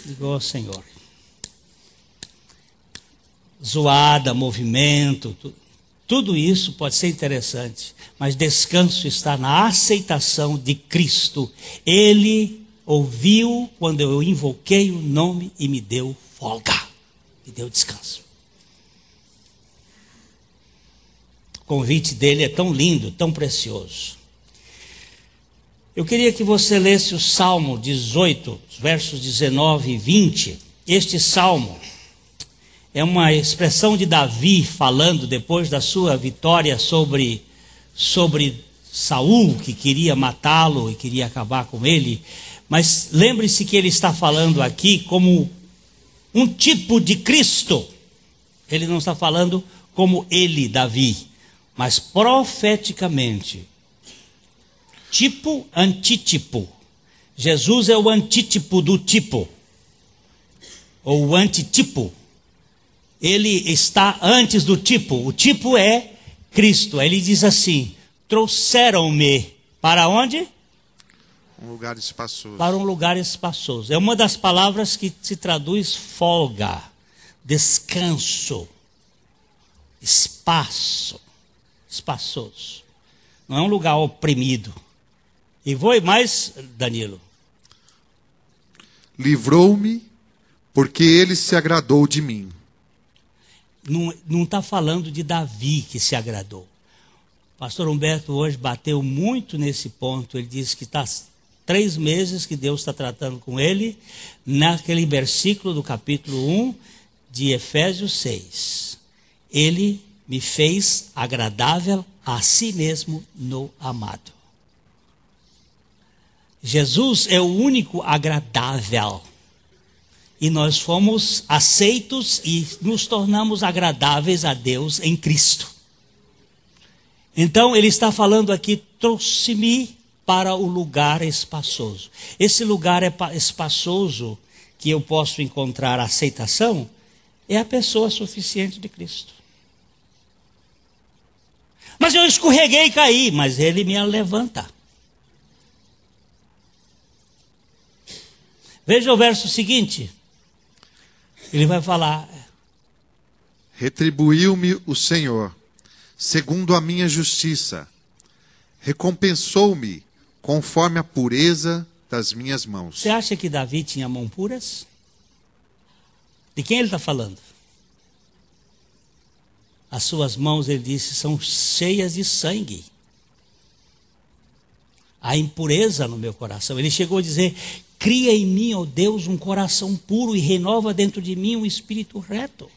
Digo: ó Senhor, zoada, movimento, tudo isso pode ser interessante, mas descanso está na aceitação de Cristo. Ele ouviu quando eu invoquei o nome e me deu folga, me deu descanso. O convite dele é tão lindo, tão precioso. Eu queria que você lesse o Salmo 18, versos 19 e 20. Este salmo é uma expressão de Davi falando depois da sua vitória sobre Saul, que queria matá-lo e queria acabar com ele, mas lembre-se que ele está falando aqui como um tipo de Cristo. Ele não está falando como ele, Davi, mas profeticamente. Tipo, antítipo. Jesus é o antítipo do tipo, ou o antitipo. Ele está antes do tipo. O tipo é Cristo. Ele diz assim: trouxeram-me para onde? Um lugar espaçoso. Para um lugar espaçoso. É uma das palavras que se traduz folga, descanso, espaço, espaçoso. Não é um lugar oprimido. E vou mais, Danilo. Livrou-me, porque ele se agradou de mim. Não está falando de Davi que se agradou. O pastor Humberto hoje bateu muito nesse ponto. Ele disse que está 3 meses que Deus está tratando com ele, naquele versículo do capítulo 1 de Efésios 6. Ele me fez agradável a si mesmo no amado. Jesus é o único agradável. E nós fomos aceitos e nos tornamos agradáveis a Deus em Cristo. Então ele está falando aqui: trouxe-me para o lugar espaçoso. Esse lugar espaçoso que eu posso encontrar aceitação é a pessoa suficiente de Cristo. Mas eu escorreguei e caí, mas ele me levanta. Veja o verso seguinte. Ele vai falar: retribuiu-me o Senhor, segundo a minha justiça. Recompensou-me, conforme a pureza das minhas mãos. Você acha que Davi tinha mãos puras? De quem ele está falando? As suas mãos, ele disse, são cheias de sangue. Há impureza no meu coração. Ele chegou a dizer: cria em mim, ó Deus, um coração puro e renova dentro de mim um espírito reto.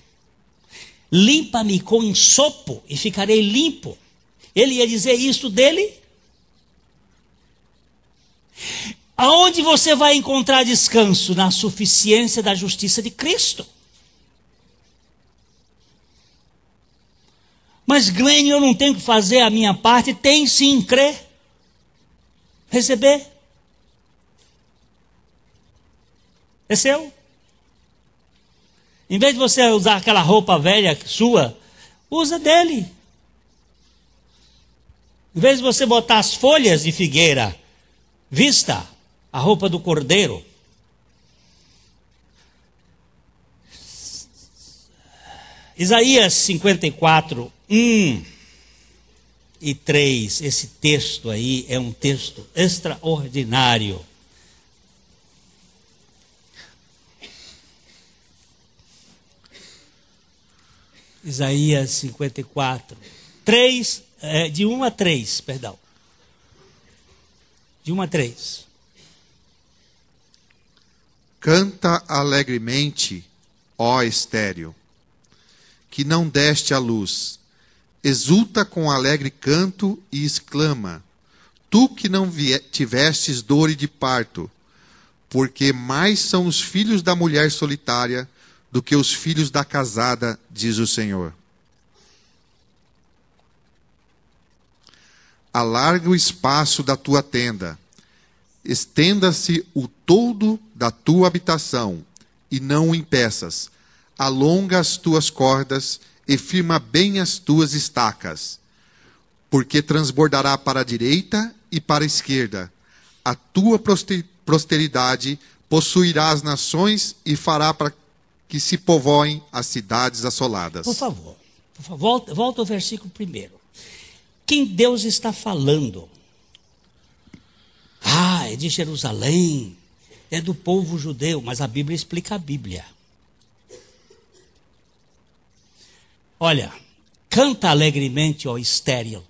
Limpa-me com ensopo e ficarei limpo. Ele ia dizer isso dele? Aonde você vai encontrar descanso? Na suficiência da justiça de Cristo. Mas Glenn, eu não tenho que fazer a minha parte. Tem sim, crer, receber. É seu. Em vez de você usar aquela roupa velha sua, usa dele. Em vez de você botar as folhas de figueira, vista a roupa do cordeiro. Isaías 54, 1 e 3. Esse texto aí é um texto extraordinário. Isaías 54, 3, de 1 a 3, perdão. De 1 a 3. Canta alegremente, ó estéril, que não deste à luz. Exulta com alegre canto e exclama: tu que não tivestes dor de parto, porque mais são os filhos da mulher solitária do que os filhos da casada, diz o Senhor. Alarga o espaço da tua tenda, estenda-se o todo da tua habitação, e não o impeças. Alonga as tuas cordas e firma bem as tuas estacas, porque transbordará para a direita e para a esquerda. A tua posteridade possuirá as nações e fará para que se povoem as cidades assoladas. Por favor, volta ao versículo 1. Quem Deus está falando? É de Jerusalém, é do povo judeu, mas a Bíblia explica a Bíblia. Olha, canta alegremente, ó estéril,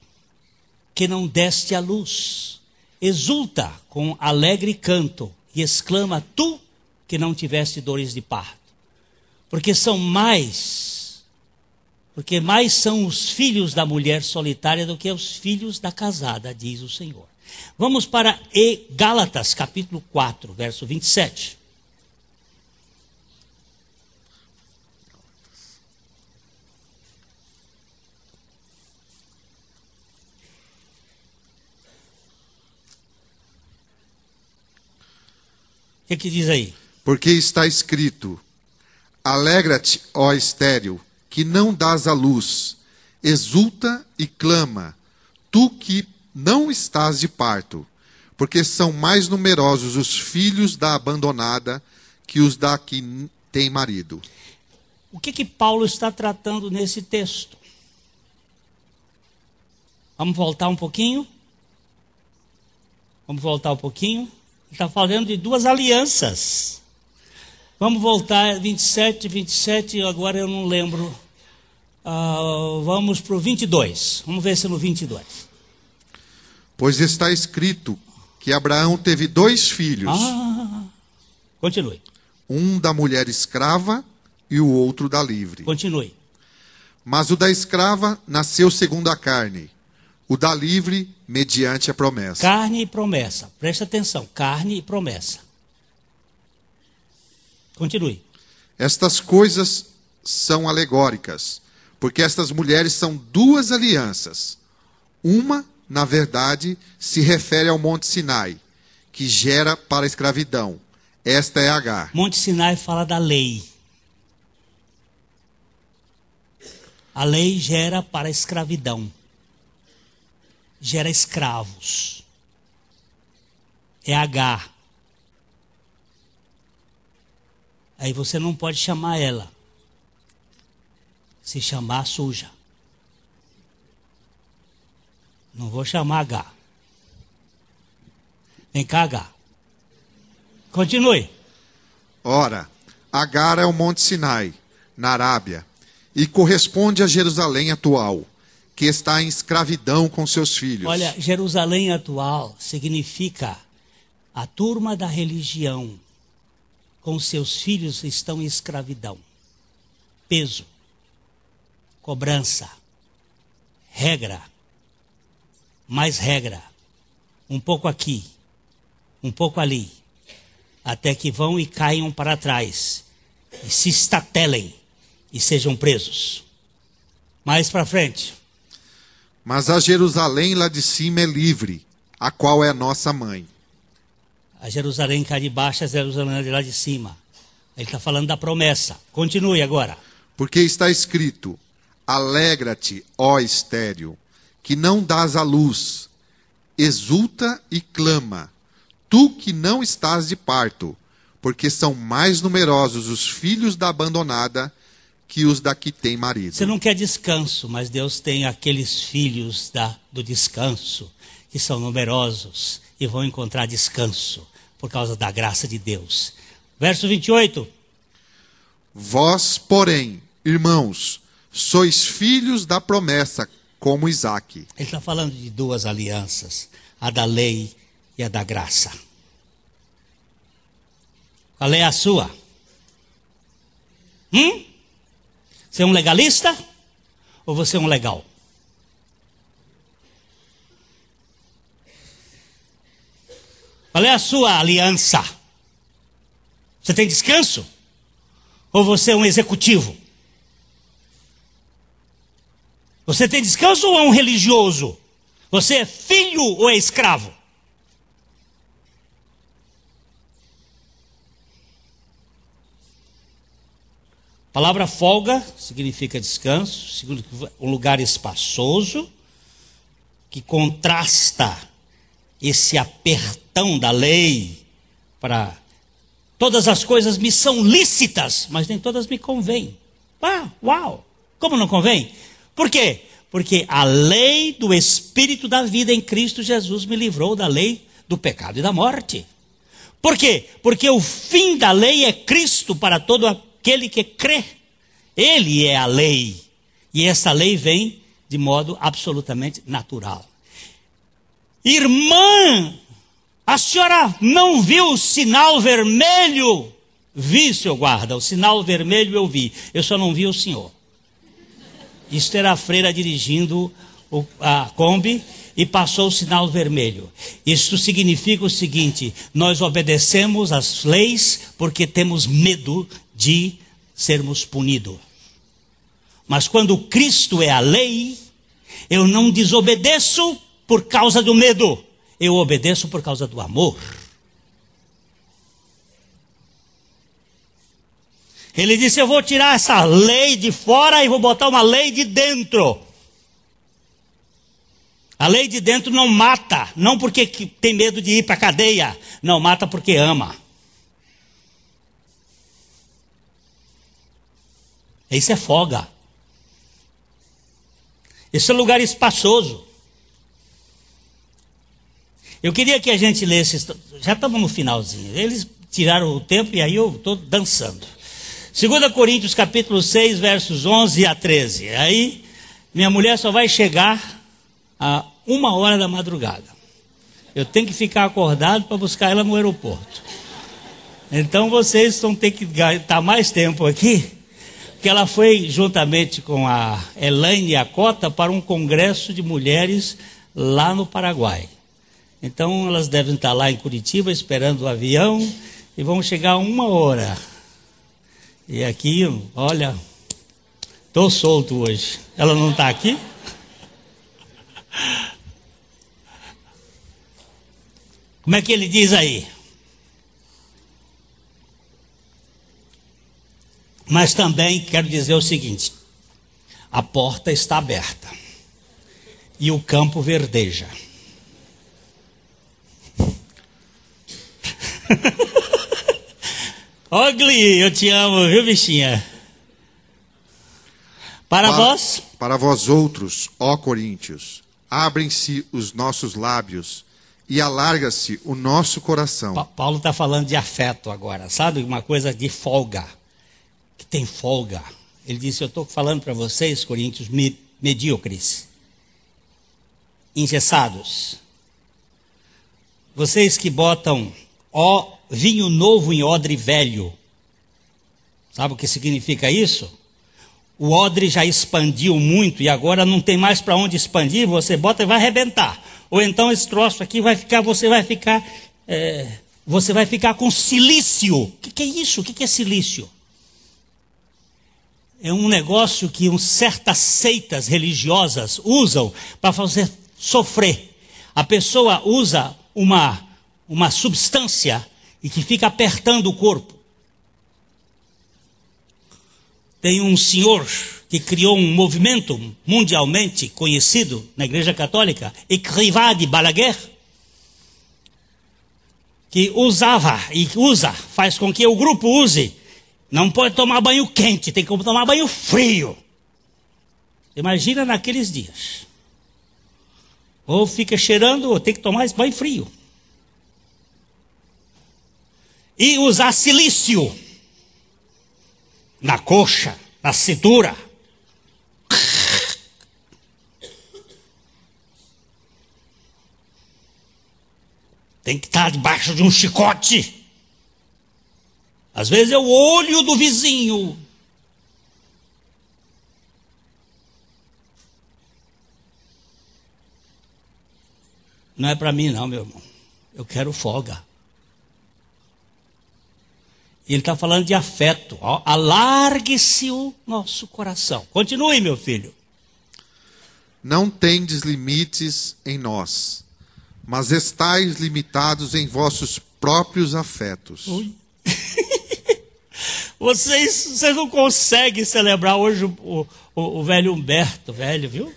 que não deste à luz. Exulta com alegre canto e exclama, tu que não tiveste dores de parto. Porque são mais Porque mais são os filhos da mulher solitária do que os filhos da casada, diz o Senhor. Vamos para Gálatas, capítulo 4, verso 27. O que diz aí? Porque está escrito: alegra-te, ó estéril, que não dás à luz, exulta e clama, tu que não estás de parto, porque são mais numerosos os filhos da abandonada que os da que tem marido. O que Paulo está tratando nesse texto? Vamos voltar um pouquinho? Ele está falando de duas alianças. Vamos voltar 27, agora eu não lembro. Vamos para o 22. Vamos ver se no 22. Pois está escrito que Abraão teve 2 filhos. Continue. Um da mulher escrava e o outro da livre. Continue. Mas o da escrava nasceu segundo a carne, o da livre mediante a promessa. Carne e promessa. Presta atenção. Carne e promessa. Continue. Estas coisas são alegóricas, porque estas mulheres são 2 alianças. Uma, na verdade, se refere ao Monte Sinai, que gera para a escravidão. Esta é Agar. Monte Sinai fala da lei. A lei gera para a escravidão. Gera escravos. É Agar. Aí você não pode chamar ela. Se chamar, suja. Não vou chamar Agar. Vem cá, Agar. Continue. Ora, Agar é o Monte Sinai, na Arábia, e corresponde a Jerusalém atual, que está em escravidão com seus filhos. Olha, Jerusalém atual significa a turma da religião com seus filhos estão em escravidão. Peso, cobrança, regra, mais regra, um pouco aqui, um pouco ali, até que vão e caiam para trás, e se estatelem e sejam presos. Mais para frente. Mas a Jerusalém lá de cima é livre, a qual é a nossa mãe. A Jerusalém cá de baixo, a Jerusalém lá de cima. Ele está falando da promessa. Continue agora. Porque está escrito: alegra-te, ó estéril, que não dás à luz, exulta e clama, tu que não estás de parto, porque são mais numerosos os filhos da abandonada que os da que tem marido. Você não quer descanso, mas Deus tem aqueles filhos do descanso, que são numerosos e vão encontrar descanso por causa da graça de Deus. Verso 28. Vós, porém, irmãos, sois filhos da promessa, como Isaque. Ele está falando de 2 alianças, a da lei e a da graça. Qual é a sua? Você é um legalista ou você é um legal? Qual é a sua aliança? Você tem descanso? Ou você é um executivo? Você tem descanso ou é um religioso? Você é filho ou é escravo? A palavra folga significa descanso, significa um lugar espaçoso, que contrasta esse apertão da lei para todas as coisas me são lícitas, mas nem todas me convêm. Uau! Como não convém? Por quê? Porque a lei do Espírito da vida em Cristo Jesus me livrou da lei do pecado e da morte. Por quê? Porque o fim da lei é Cristo para todo aquele que crê. Ele é a lei. E essa lei vem de modo absolutamente natural. Irmã, a senhora não viu o sinal vermelho? Vi, senhor guarda, o sinal vermelho eu vi. Eu só não vi o senhor. Isto era a freira dirigindo a Kombi e passou o sinal vermelho. Isso significa o seguinte: nós obedecemos às leis porque temos medo de sermos punidos. Mas quando Cristo é a lei, eu não desobedeço por causa do medo, eu obedeço por causa do amor. Ele disse: eu vou tirar essa lei de fora e vou botar uma lei de dentro. A lei de dentro não mata, não porque tem medo de ir para a cadeia, não, mata porque ama. Isso é folga. Esse é um lugar espaçoso. Eu queria que a gente lesse, já estamos no finalzinho, eles tiraram o tempo e aí eu estou dançando. 2 Coríntios capítulo 6, versos 11 a 13. Aí minha mulher só vai chegar a 1h da madrugada. Eu tenho que ficar acordado para buscar ela no aeroporto. Então vocês vão ter que gastar mais tempo aqui, porque ela foi juntamente com a Elaine e a Cota para um congresso de mulheres lá no Paraguai. Então elas devem estar lá em Curitiba esperando o avião e vão chegar 1h. E aqui, olha, estou solto hoje. Ela não está aqui? Como é que ele diz aí? Mas também quero dizer o seguinte: a porta está aberta e o campo verdeja. Ó, Gli, eu te amo, viu, bichinha? Para vós outros, ó Coríntios, abrem-se os nossos lábios e alarga-se o nosso coração. Paulo está falando de afeto agora, sabe? Uma coisa de folga, que tem folga. Ele disse: eu estou falando para vocês, coríntios medíocres, engessados. Vocês que botam vinho novo em odre velho. Sabe o que significa isso? O odre já expandiu muito e agora não tem mais para onde expandir, você bota e vai arrebentar. Ou então esse troço aqui vai ficar, você vai ficar com silício. O que é isso? O que é silício? É um negócio que certas seitas religiosas usam para fazer sofrer. A pessoa usa uma substância e que fica apertando o corpo. Tem um senhor que criou um movimento mundialmente conhecido na Igreja Católica, Écrivá de Balaguer, que usava e usa, faz com que o grupo use. Não pode tomar banho quente, tem que tomar banho frio. Imagina naqueles dias. Ou fica cheirando, ou tem que tomar esse banho frio. E usar silício na coxa, na cintura. Tem que estar debaixo de um chicote. Às vezes é o olho do vizinho. Não é para mim não, meu irmão. Eu quero folga. Ele está falando de afeto. Ó, alargue-se o nosso coração. Continue, meu filho. Não tendes limites em nós, mas estáis limitados em vossos próprios afetos. Ui. Vocês não conseguem celebrar hoje o velho Humberto, viu? O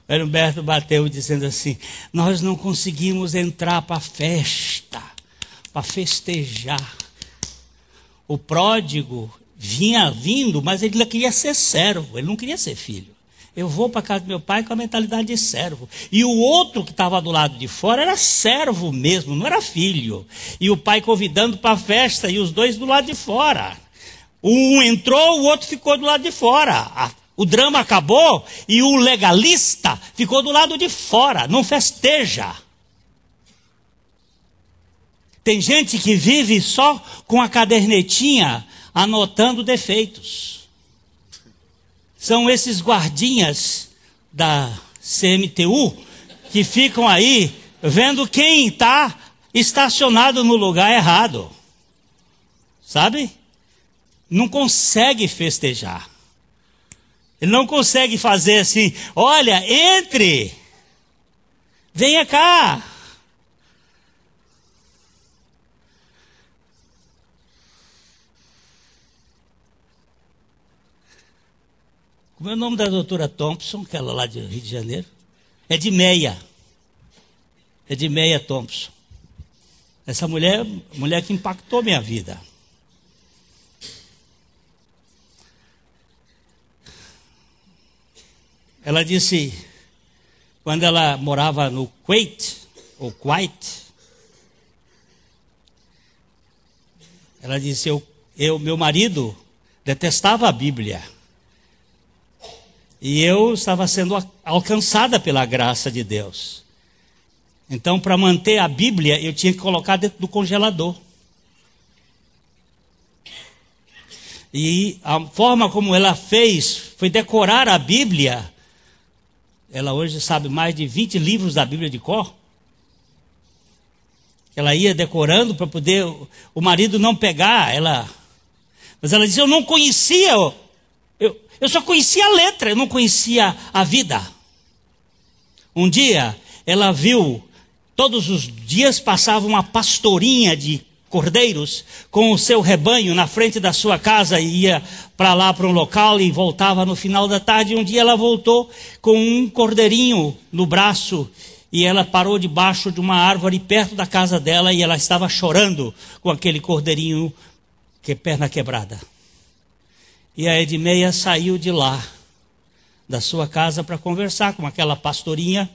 velho Humberto bateu dizendo assim: nós não conseguimos entrar para a festa, para festejar. O pródigo vinha vindo, mas ele queria ser servo, ele não queria ser filho. Eu vou para a casa do meu pai com a mentalidade de servo. E o outro que estava do lado de fora era servo mesmo, não era filho. E o pai convidando para a festa e os dois do lado de fora. Um entrou, o outro ficou do lado de fora. O drama acabou e o legalista ficou do lado de fora, não festeja. Tem gente que vive só com a cadernetinha anotando defeitos. São esses guardinhas da CMTU que ficam aí vendo quem está estacionado no lugar errado. Sabe? Não consegue festejar. Ele não consegue fazer assim, olha, entre, venha cá. Como é o nome da doutora Thompson, aquela lá de Rio de Janeiro? É de Meia Thompson. Essa mulher que impactou minha vida. Ela disse, quando ela morava no Kuwait, ela disse, meu marido detestava a Bíblia. E eu estava sendo alcançada pela graça de Deus. Então, para manter a Bíblia, eu tinha que colocar dentro do congelador. E a forma como ela fez foi decorar a Bíblia. Ela hoje sabe mais de 20 livros da Bíblia de cor. Ela ia decorando para poder o marido não pegar. Mas ela disse, eu não conhecia, eu só conhecia a letra, eu não conhecia a vida. Um dia, ela viu, todos os dias passava uma pastorinha de cordeiros com o seu rebanho na frente da sua casa e ia para lá, para um local e voltava no final da tarde. Um dia ela voltou com um cordeirinho no braço e ela parou debaixo de uma árvore perto da casa dela e ela estava chorando com aquele cordeirinho, perna quebrada. E a Edmeia saiu de lá, da sua casa, para conversar com aquela pastorinha.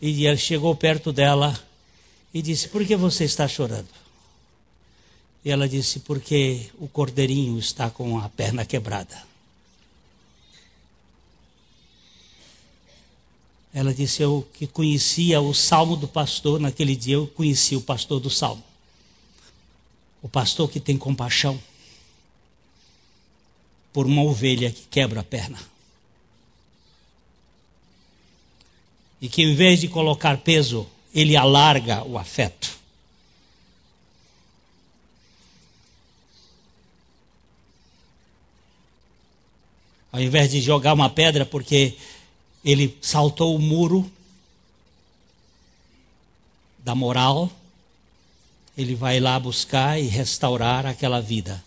E ele chegou perto dela e disse, por que você está chorando? E ela disse, porque o cordeirinho está com a perna quebrada. Ela disse, eu que conhecia o salmo do pastor, naquele dia eu conheci o pastor do salmo. O pastor que tem compaixão por uma ovelha que quebra a perna. E que em vez de colocar peso, ele alarga o afeto. Ao invés de jogar uma pedra porque ele saltou o muro da moral, ele vai lá buscar e restaurar aquela vida.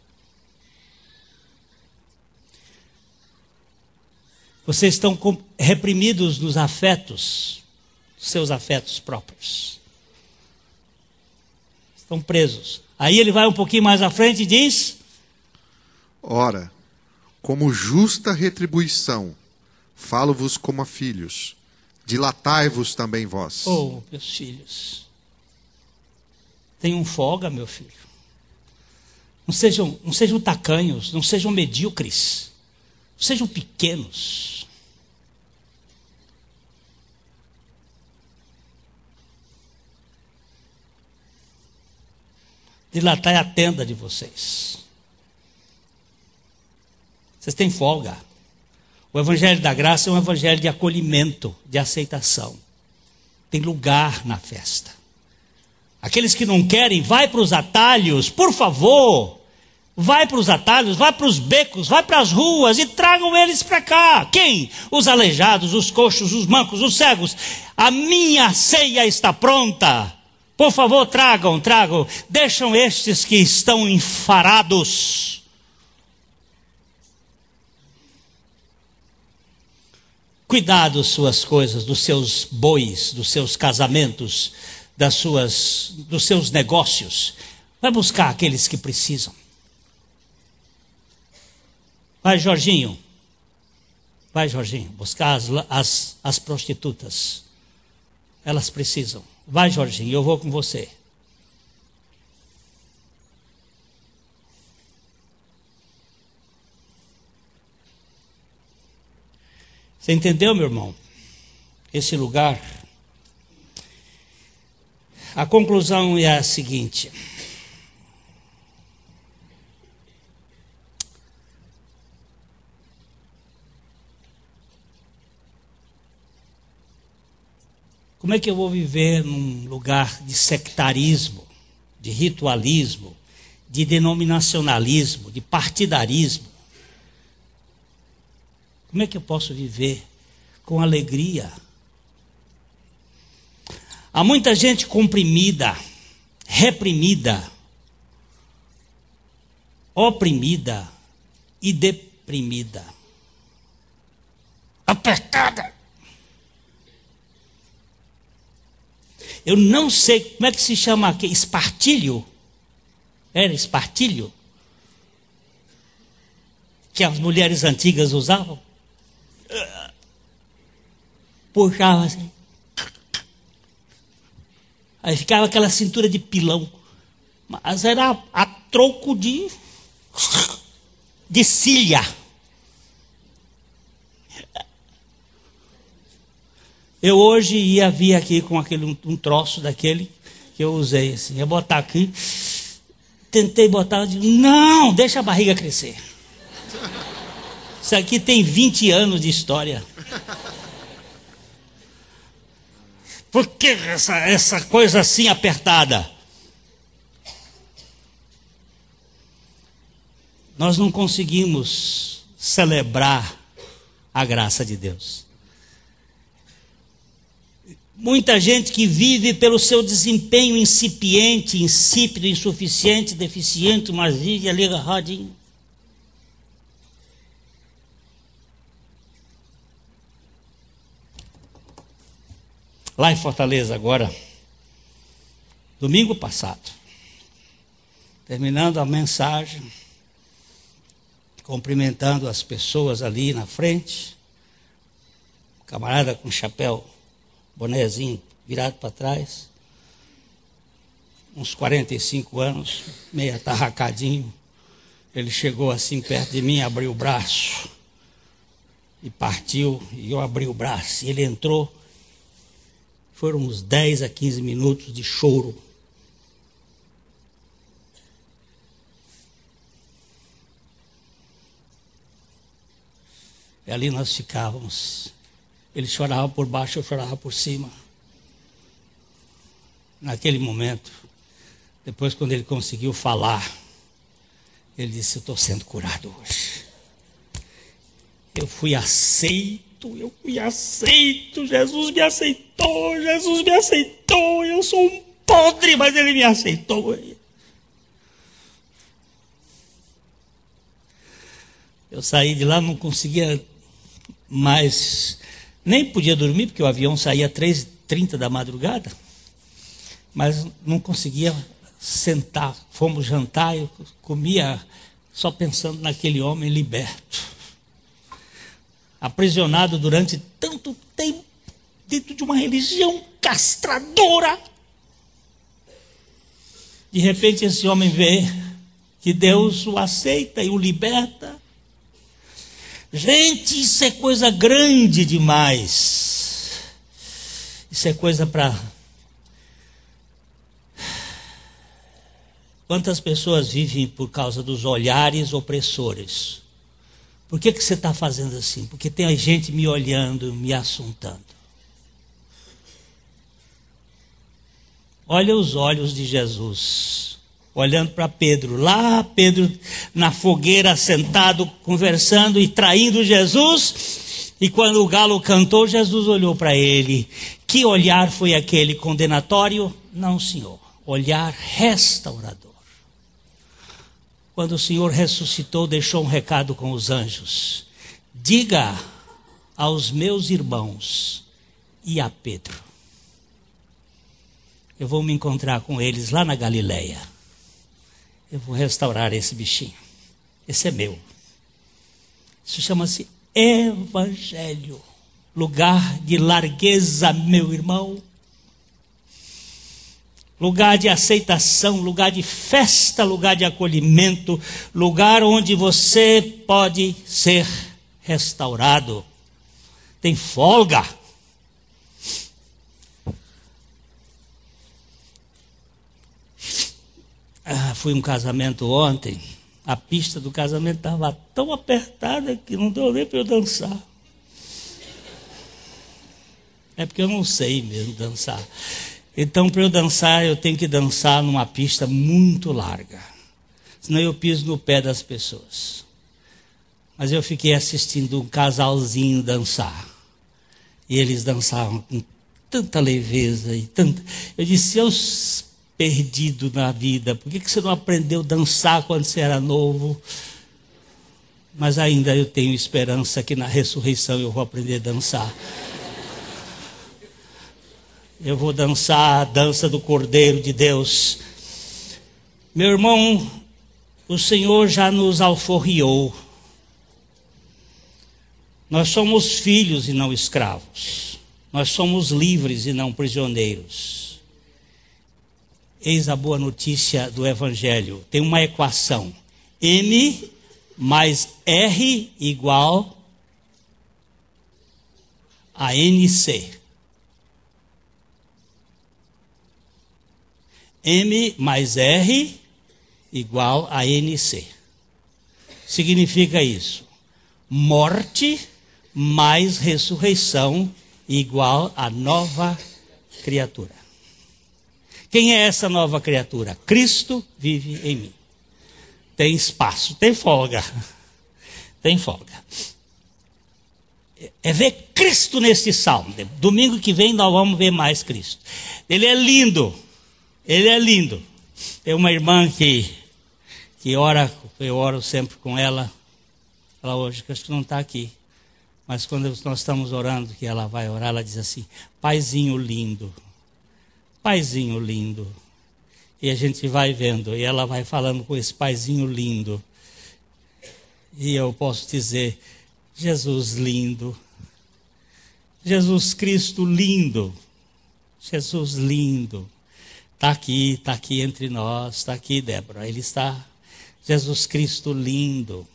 Vocês estão reprimidos nos afetos, seus afetos próprios. Estão presos. Aí ele vai um pouquinho mais à frente e diz, ora, como justa retribuição, falo-vos como a filhos, dilatai-vos também vós. Oh, meus filhos, tenham folga, meu filho. Não sejam tacanhos, não sejam medíocres, não sejam pequenos. Dilatai a tenda de vocês. Vocês têm folga. O evangelho da graça é um evangelho de acolhimento, de aceitação. Tem lugar na festa. Aqueles que não querem, vai para os atalhos, por favor. Vai para os atalhos, vai para os becos, vai para as ruas e tragam eles para cá. Quem? Os aleijados, os coxos, os mancos, os cegos. A minha ceia está pronta. Por favor, tragam. Deixam estes que estão enfarados. Cuidado suas coisas, dos seus bois, dos seus casamentos, dos seus negócios. Vai buscar aqueles que precisam. Vai, Jorginho, buscar as prostitutas. Elas precisam. Vai, Jorginho, eu vou com você. Você entendeu, meu irmão? Esse lugar. A conclusão é a seguinte. Como é que eu vou viver num lugar de sectarismo, de ritualismo, de denominacionalismo, de partidarismo? Como é que eu posso viver com alegria? Há muita gente comprimida, reprimida, oprimida e deprimida, apertada. Eu não sei como é que se chama aqui, espartilho? Era espartilho? Que as mulheres antigas usavam? Puxava assim. Aí ficava aquela cintura de pilão. Mas era a troco de cilha. Eu hoje ia vir aqui com um troço daquele que eu usei assim. Ia botar aqui. Tentei botar. Não, deixa a barriga crescer. Isso aqui tem 20 anos de história. Por que essa coisa assim apertada? Nós não conseguimos celebrar a graça de Deus. Muita gente que vive pelo seu desempenho incipiente, insípido, insuficiente, deficiente, mas vive ali agarradinho. Lá em Fortaleza agora, domingo passado, terminando a mensagem, cumprimentando as pessoas ali na frente, camarada com chapéu, bonézinho virado para trás, uns 45 anos, meio atarracadinho, ele chegou assim perto de mim, abriu o braço e partiu, e eu abri o braço, e ele entrou. Foram uns 10 a 15 minutos de choro. E ali nós ficávamos. Ele chorava por baixo, eu chorava por cima. Naquele momento, depois quando ele conseguiu falar, ele disse: eu estou sendo curado hoje. Eu fui aceito, Jesus me aceitou, eu sou um podre, mas ele me aceitou. Eu saí de lá, não conseguia mais, nem podia dormir, porque o avião saía às 3h30 da madrugada, mas não conseguia sentar. Fomos jantar, eu comia só pensando naquele homem liberto, aprisionado durante tanto tempo dentro de uma religião castradora. De repente esse homem vê que Deus o aceita e o liberta. Gente, isso é coisa grande demais. Isso é coisa para... Quantas pessoas vivem por causa dos olhares opressores? Por que você está fazendo assim? Porque tem gente me olhando, me assuntando. Olha os olhos de Jesus, olhando para Pedro. Lá Pedro na fogueira, sentado, conversando e traindo Jesus. E quando o galo cantou, Jesus olhou para ele. Que olhar foi aquele? Condenatório? Não, Senhor. Olhar restaurador. Quando o Senhor ressuscitou, deixou um recado com os anjos: diga aos meus irmãos e a Pedro, eu vou me encontrar com eles lá na Galileia. Eu vou restaurar esse bichinho. Esse é meu. Isso chama-se Evangelho. Lugar de largueza, meu irmão. Lugar de aceitação, lugar de festa, lugar de acolhimento, lugar onde você pode ser restaurado. Tem folga. Fui um casamento ontem, a pista do casamento estava tão apertada que não deu nem para eu dançar. É porque eu não sei mesmo dançar. Então, para eu dançar, eu tenho que dançar numa pista muito larga. Senão eu piso no pé das pessoas. Mas eu fiquei assistindo um casalzinho dançar. E eles dançavam com tanta leveza e tanta... Eu disse, seus perdidos na vida, por que você não aprendeu a dançar quando você era novo? Mas ainda eu tenho esperança que na ressurreição eu vou aprender a dançar. Eu vou dançar a dança do Cordeiro de Deus. Meu irmão, o Senhor já nos alforriou. Nós somos filhos e não escravos. Nós somos livres e não prisioneiros. Eis a boa notícia do Evangelho. Tem uma equação. M mais R igual a NC. M mais R igual a NC. Significa isso. Morte mais ressurreição igual a nova criatura. Quem é essa nova criatura? Cristo vive em mim. Tem espaço, tem folga. Tem folga. É ver Cristo nesse salmo. Domingo que vem nós vamos ver mais Cristo. Ele é lindo. Ele é lindo. Tem uma irmã que ora, eu oro sempre com ela. Ela hoje acho que não está aqui. Mas quando nós estamos orando, que ela vai orar, ela diz assim, paizinho lindo. Paizinho lindo. E a gente vai vendo, e ela vai falando com esse paizinho lindo. E eu posso dizer, Jesus lindo. Jesus Cristo lindo. Jesus lindo. Está aqui entre nós, está aqui, Débora, ele está. Jesus Cristo lindo,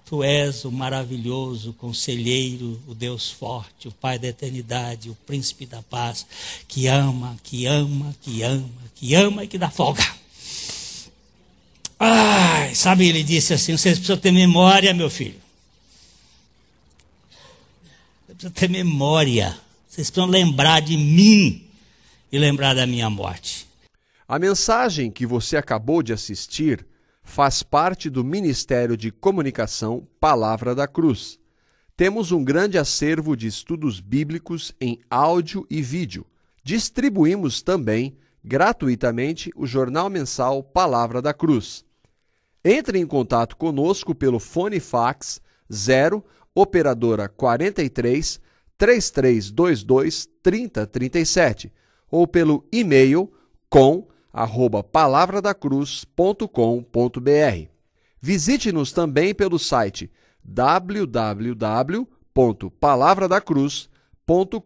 tu és o maravilhoso conselheiro, o Deus forte, o Pai da eternidade, o príncipe da paz, que ama, que ama, que ama, que ama e que dá folga. Ai, sabe, ele disse assim, vocês precisam ter memória, meu filho. Vocês precisam ter memória, vocês precisam lembrar de mim e lembrar da minha morte. A mensagem que você acabou de assistir faz parte do Ministério de Comunicação Palavra da Cruz. Temos um grande acervo de estudos bíblicos em áudio e vídeo. Distribuímos também, gratuitamente, o jornal mensal Palavra da Cruz. Entre em contato conosco pelo fone fax 0 operadora 43 3322 3037 ou pelo e-mail com@palavradacruz.com.br. Visite-nos também pelo site www.palavradacruz.com.br.